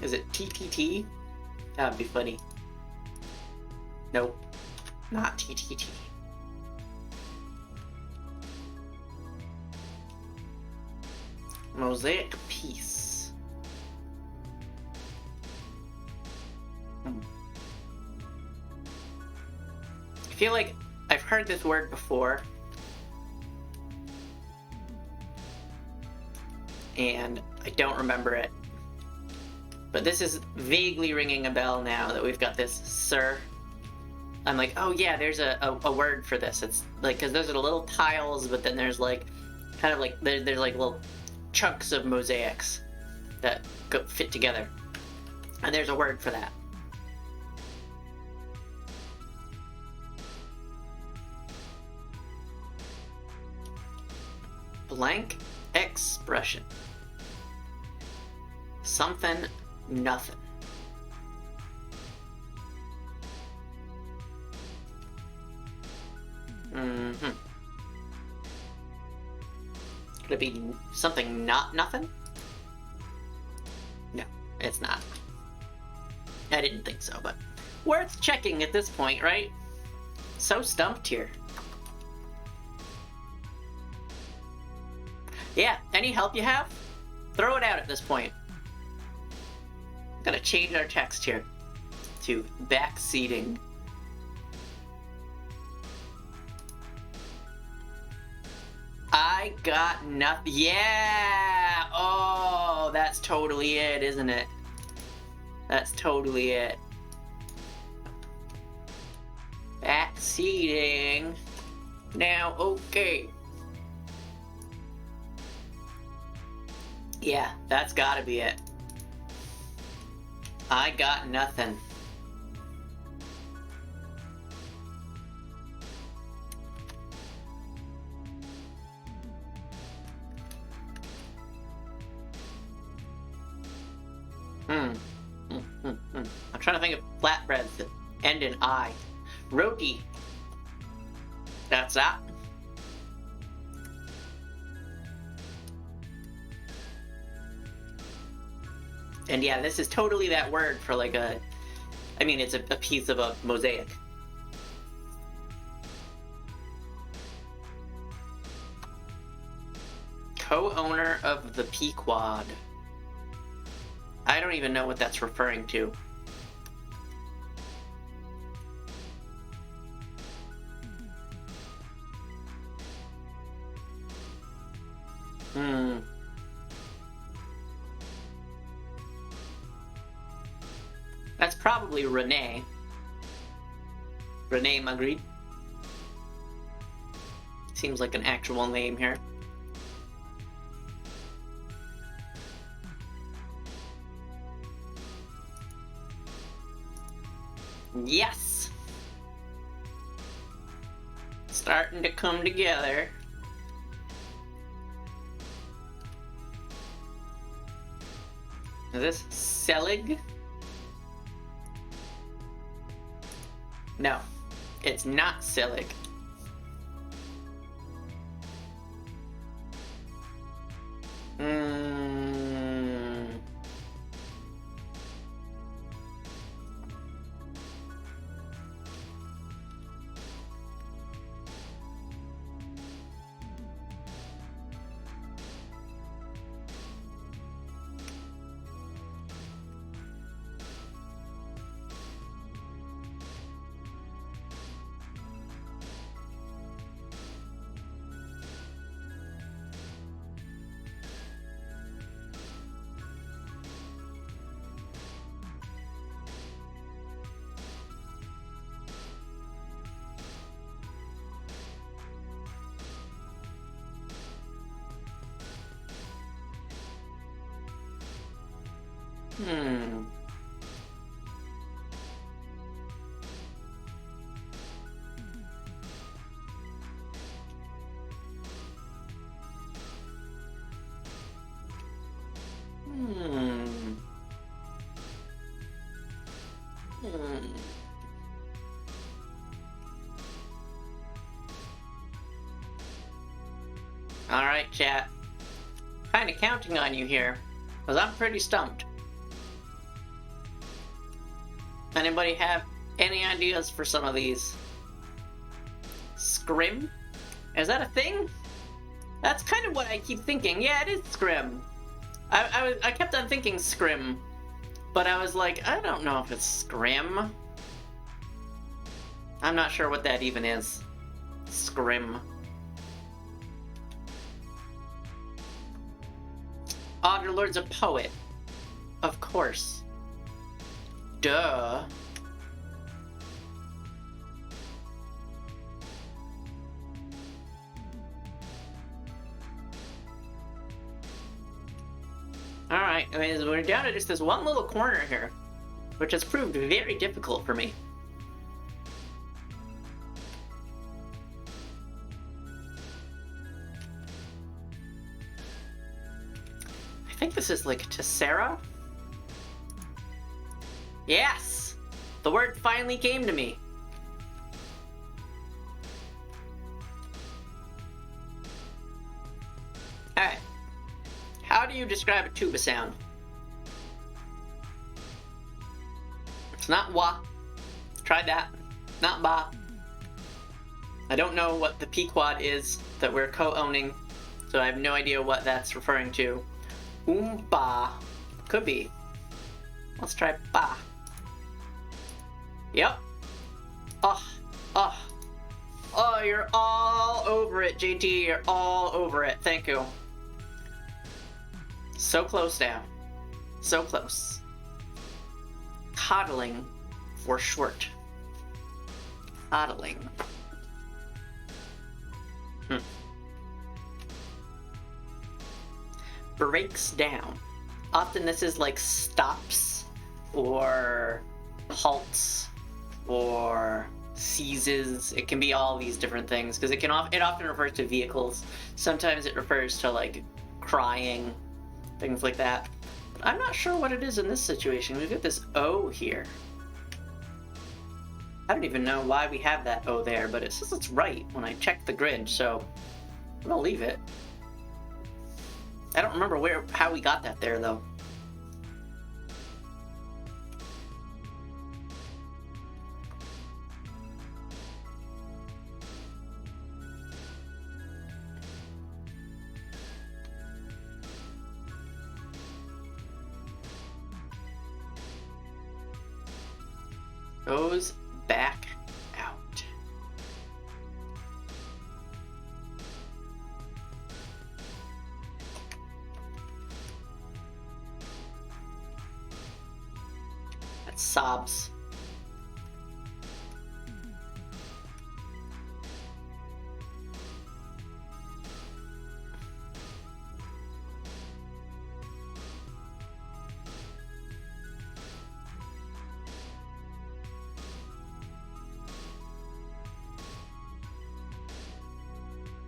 Is it TTT? That would be funny. Nope. Not TTT. Mosaic piece. I feel like I've heard this word before. And I don't remember it. But this is vaguely ringing a bell now that we've got this sir. I'm like, oh yeah, there's a word for this. It's like, because those are the little tiles, but then there's like, kind of like, there's like little chunks of mosaics that fit together. And there's a word for that. Blank expression. Something, nothing. Could it be something not nothing? No, it's not. I didn't think so, but worth checking at this point, right? So stumped here. Yeah, any help you have? Throw it out at this point. Gotta change our text here to backseating. I got nothing. Yeah! Oh, that's totally it, isn't it? That's totally it. Backseating. Now, okay. Yeah, that's gotta be it. I got nothing. I'm trying to think of flatbreads that end in I. Roti. That's that. And yeah, this is totally that word for like a... I mean, it's a piece of a mosaic. Co-owner of the Pequod. I don't even know what that's referring to. That's probably Renee. Renee Magritte. Seems like an actual name here. Yes! Starting to come together. Is this Selig? No, it's not Selig. Hmm. Hmm. Hmm. Alright, chat. Kinda counting on you here, because I'm pretty stumped. Anybody have any ideas for some of these? Scrim? Is that a thing? That's kind of what I keep thinking. Yeah, it is scrim. I kept on thinking scrim, but I was like, I don't know if it's scrim. I'm not sure what that even is. Scrim. Underlord's a poet. Of course. Duh. Alright, I mean, we're down to just this one little corner here, which has proved very difficult for me. I think this is like Tessera? Yes! The word finally came to me. Alright. How do you describe a tuba sound? It's not wah. Tried that. Not ba. I don't know what the Pequod is that we're co-owning, so I have no idea what that's referring to. Ba. Could be. Let's try ba. Yep. Oh. Oh. Oh, you're all over it, JT. You're all over it. Thank you. So close now. So close. Coddling for short. Coddling. Breaks down. Often this is like stops or halts or seizes. It can be all these different things because it often refers to vehicles. Sometimes it refers to like crying, things like that. But I'm not sure what it is in this situation. We've got this O here. I don't even know why we have that O there, but it says it's right when I check the grid, so I'm gonna leave it. I don't remember how we got that there, though. Goes back out. That's sobs.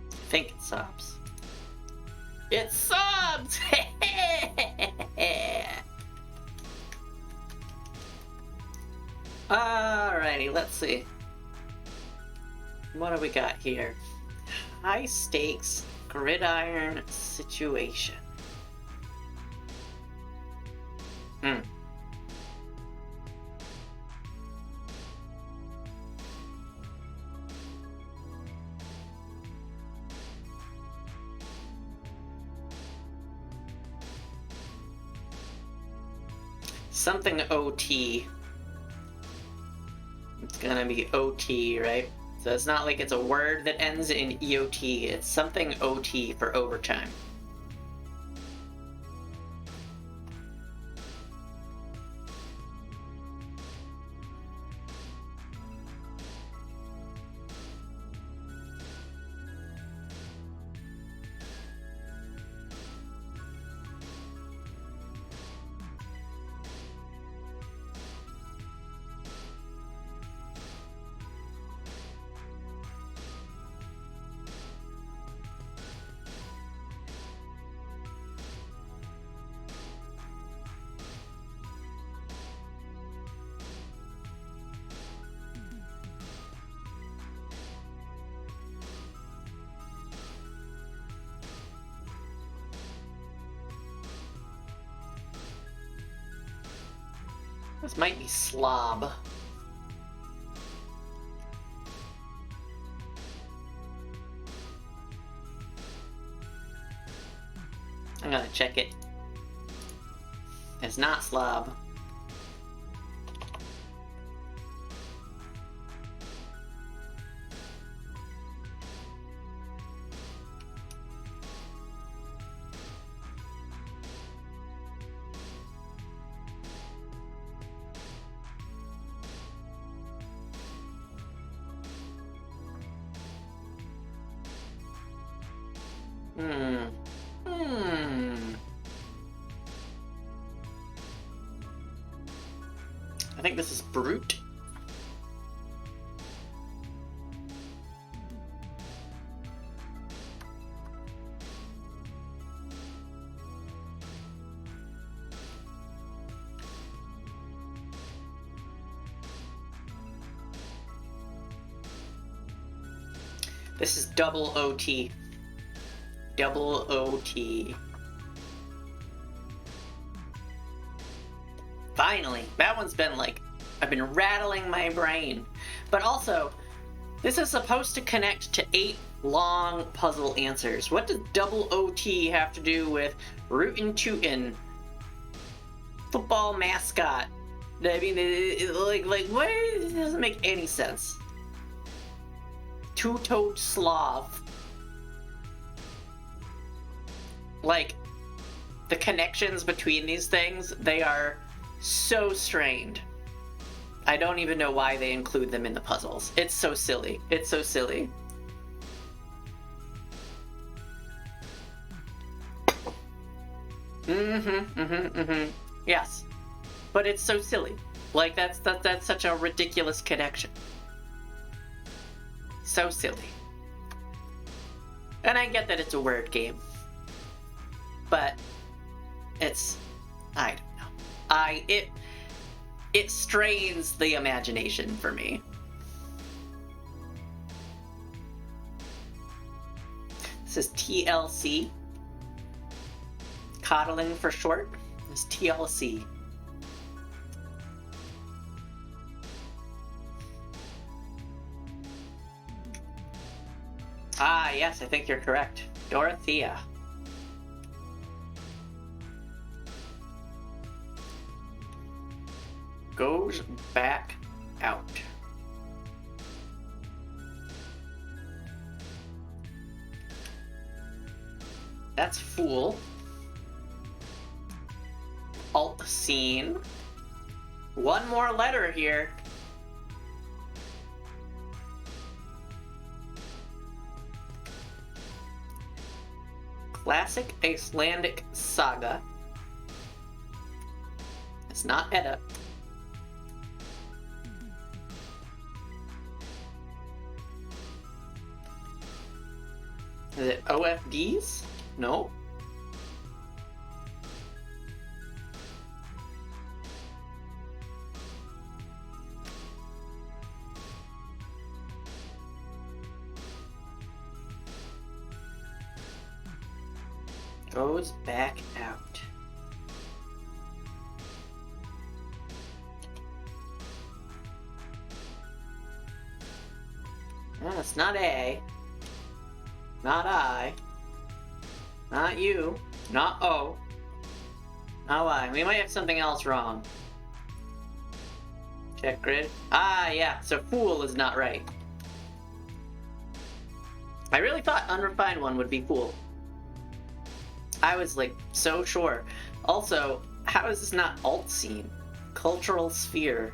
I think it sobs. It sobs! Alrighty, let's see. What do we got here? High stakes gridiron situation. Something OT. It's gonna be OT, right? So it's not like it's a word that ends in EOT. It's something OT for overtime. This might be slob. I'm gonna check it. It's not slob. I think this is brute. This is double OT. Double OT. Finally! That one's been like, I've been rattling my brain. But also, this is supposed to connect to 8 long puzzle answers. What does double OT have to do with rootin' tootin'? Football mascot? I mean, like what? It doesn't make any sense. Two-toed sloth. Like, the connections between these things, they are so strained. I don't even know why they include them in the puzzles. It's so silly. It's so silly. Yes. But it's so silly. Like, that's such a ridiculous connection. So silly. And I get that it's a word game. But it's, I don't know. It strains the imagination for me. This is TLC. Coddling for short. This is TLC. Ah, yes, I think you're correct. Dorothea. Goes back out. That's fool. Alt scene. One more letter here. Classic Icelandic saga. It's not Edda. Is it OFDs? No. Goes back out. No, it's not A. Not I. Not you. Not O. Not Y. We might have something else wrong. Check grid. Ah, yeah. So fool is not right. I really thought unrefined one would be fool. I was like so sure. Also, how is this not alt scene? Cultural sphere.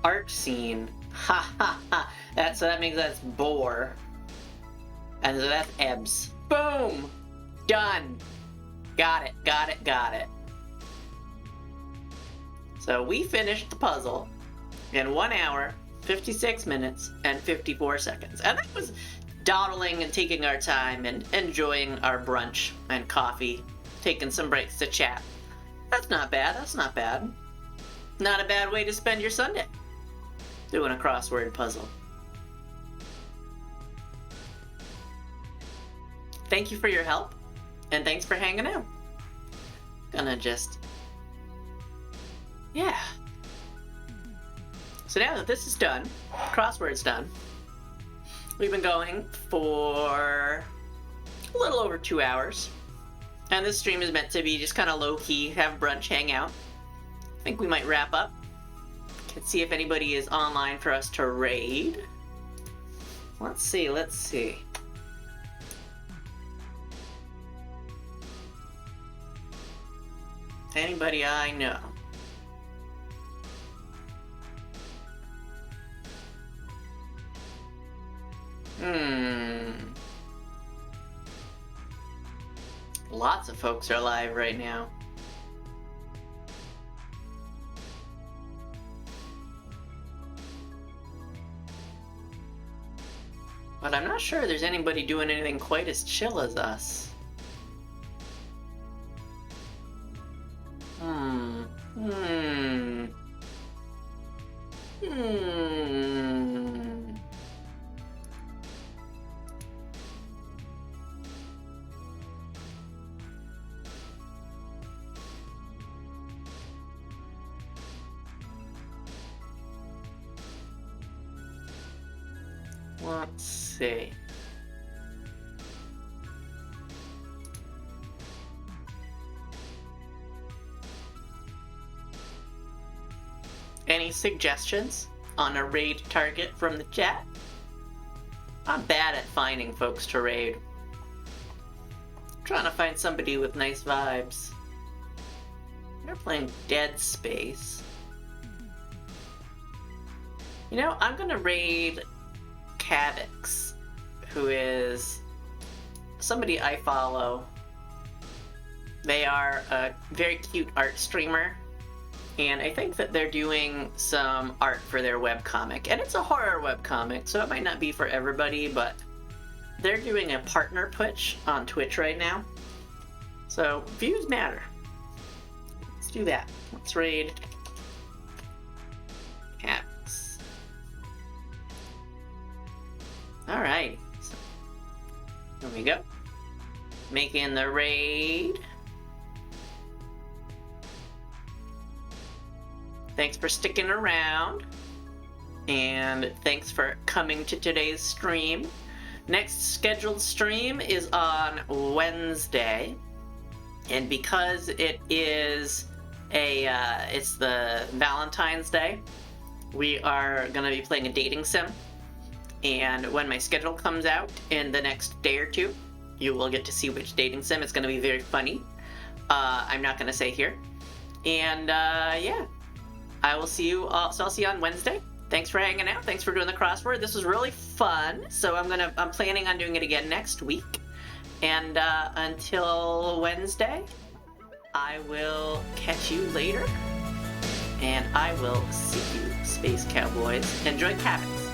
Art scene. Ha ha ha. So that means that's bore. And so that's Ebbs. Boom! Done! Got it, got it, got it. So we finished the puzzle in 1 hour, 56 minutes, and 54 seconds. And that was dawdling and taking our time and enjoying our brunch and coffee, taking some breaks to chat. That's not bad, that's not bad. Not a bad way to spend your Sunday. Doing a crossword puzzle. Thank you for your help, and thanks for hanging out. Gonna just, yeah, So now that this is done, crossword's done, we've been going for a little over 2 hours. And this stream is meant to be just kind of low-key, have brunch, hang out. I think we might wrap up. Let's see if anybody is online for us to raid. Let's see, let's see. Anybody I know? Lots of folks are live right now. But I'm not sure there's anybody doing anything quite as chill as us. Let's see. Any suggestions on a raid target from the chat? I'm bad at finding folks to raid. I'm trying to find somebody with nice vibes. They're playing Dead Space. You know, I'm gonna raid Cavix, who is somebody I follow. They are a very cute art streamer, and I think that they're doing some art for their webcomic. And it's a horror webcomic, so it might not be for everybody, but they're doing a partner push on Twitch right now. So views matter. Let's do that. Let's raid Cavix. Alright, so there we go. Making the raid. Thanks for sticking around. And thanks for coming to today's stream. Next scheduled stream is on Wednesday. And because it is it's the Valentine's Day, we are gonna be playing a dating sim. And when my schedule comes out in the next day or two, you will get to see which dating sim. It's going to be very funny. I'm not going to say here. And yeah, I will see you all. So I'll see you on Wednesday. Thanks for hanging out. Thanks for doing the crossword. This was really fun. So I'm planning on doing it again next week. And until Wednesday, I will catch you later. And I will see you, Space Cowboys. Enjoy Cavix.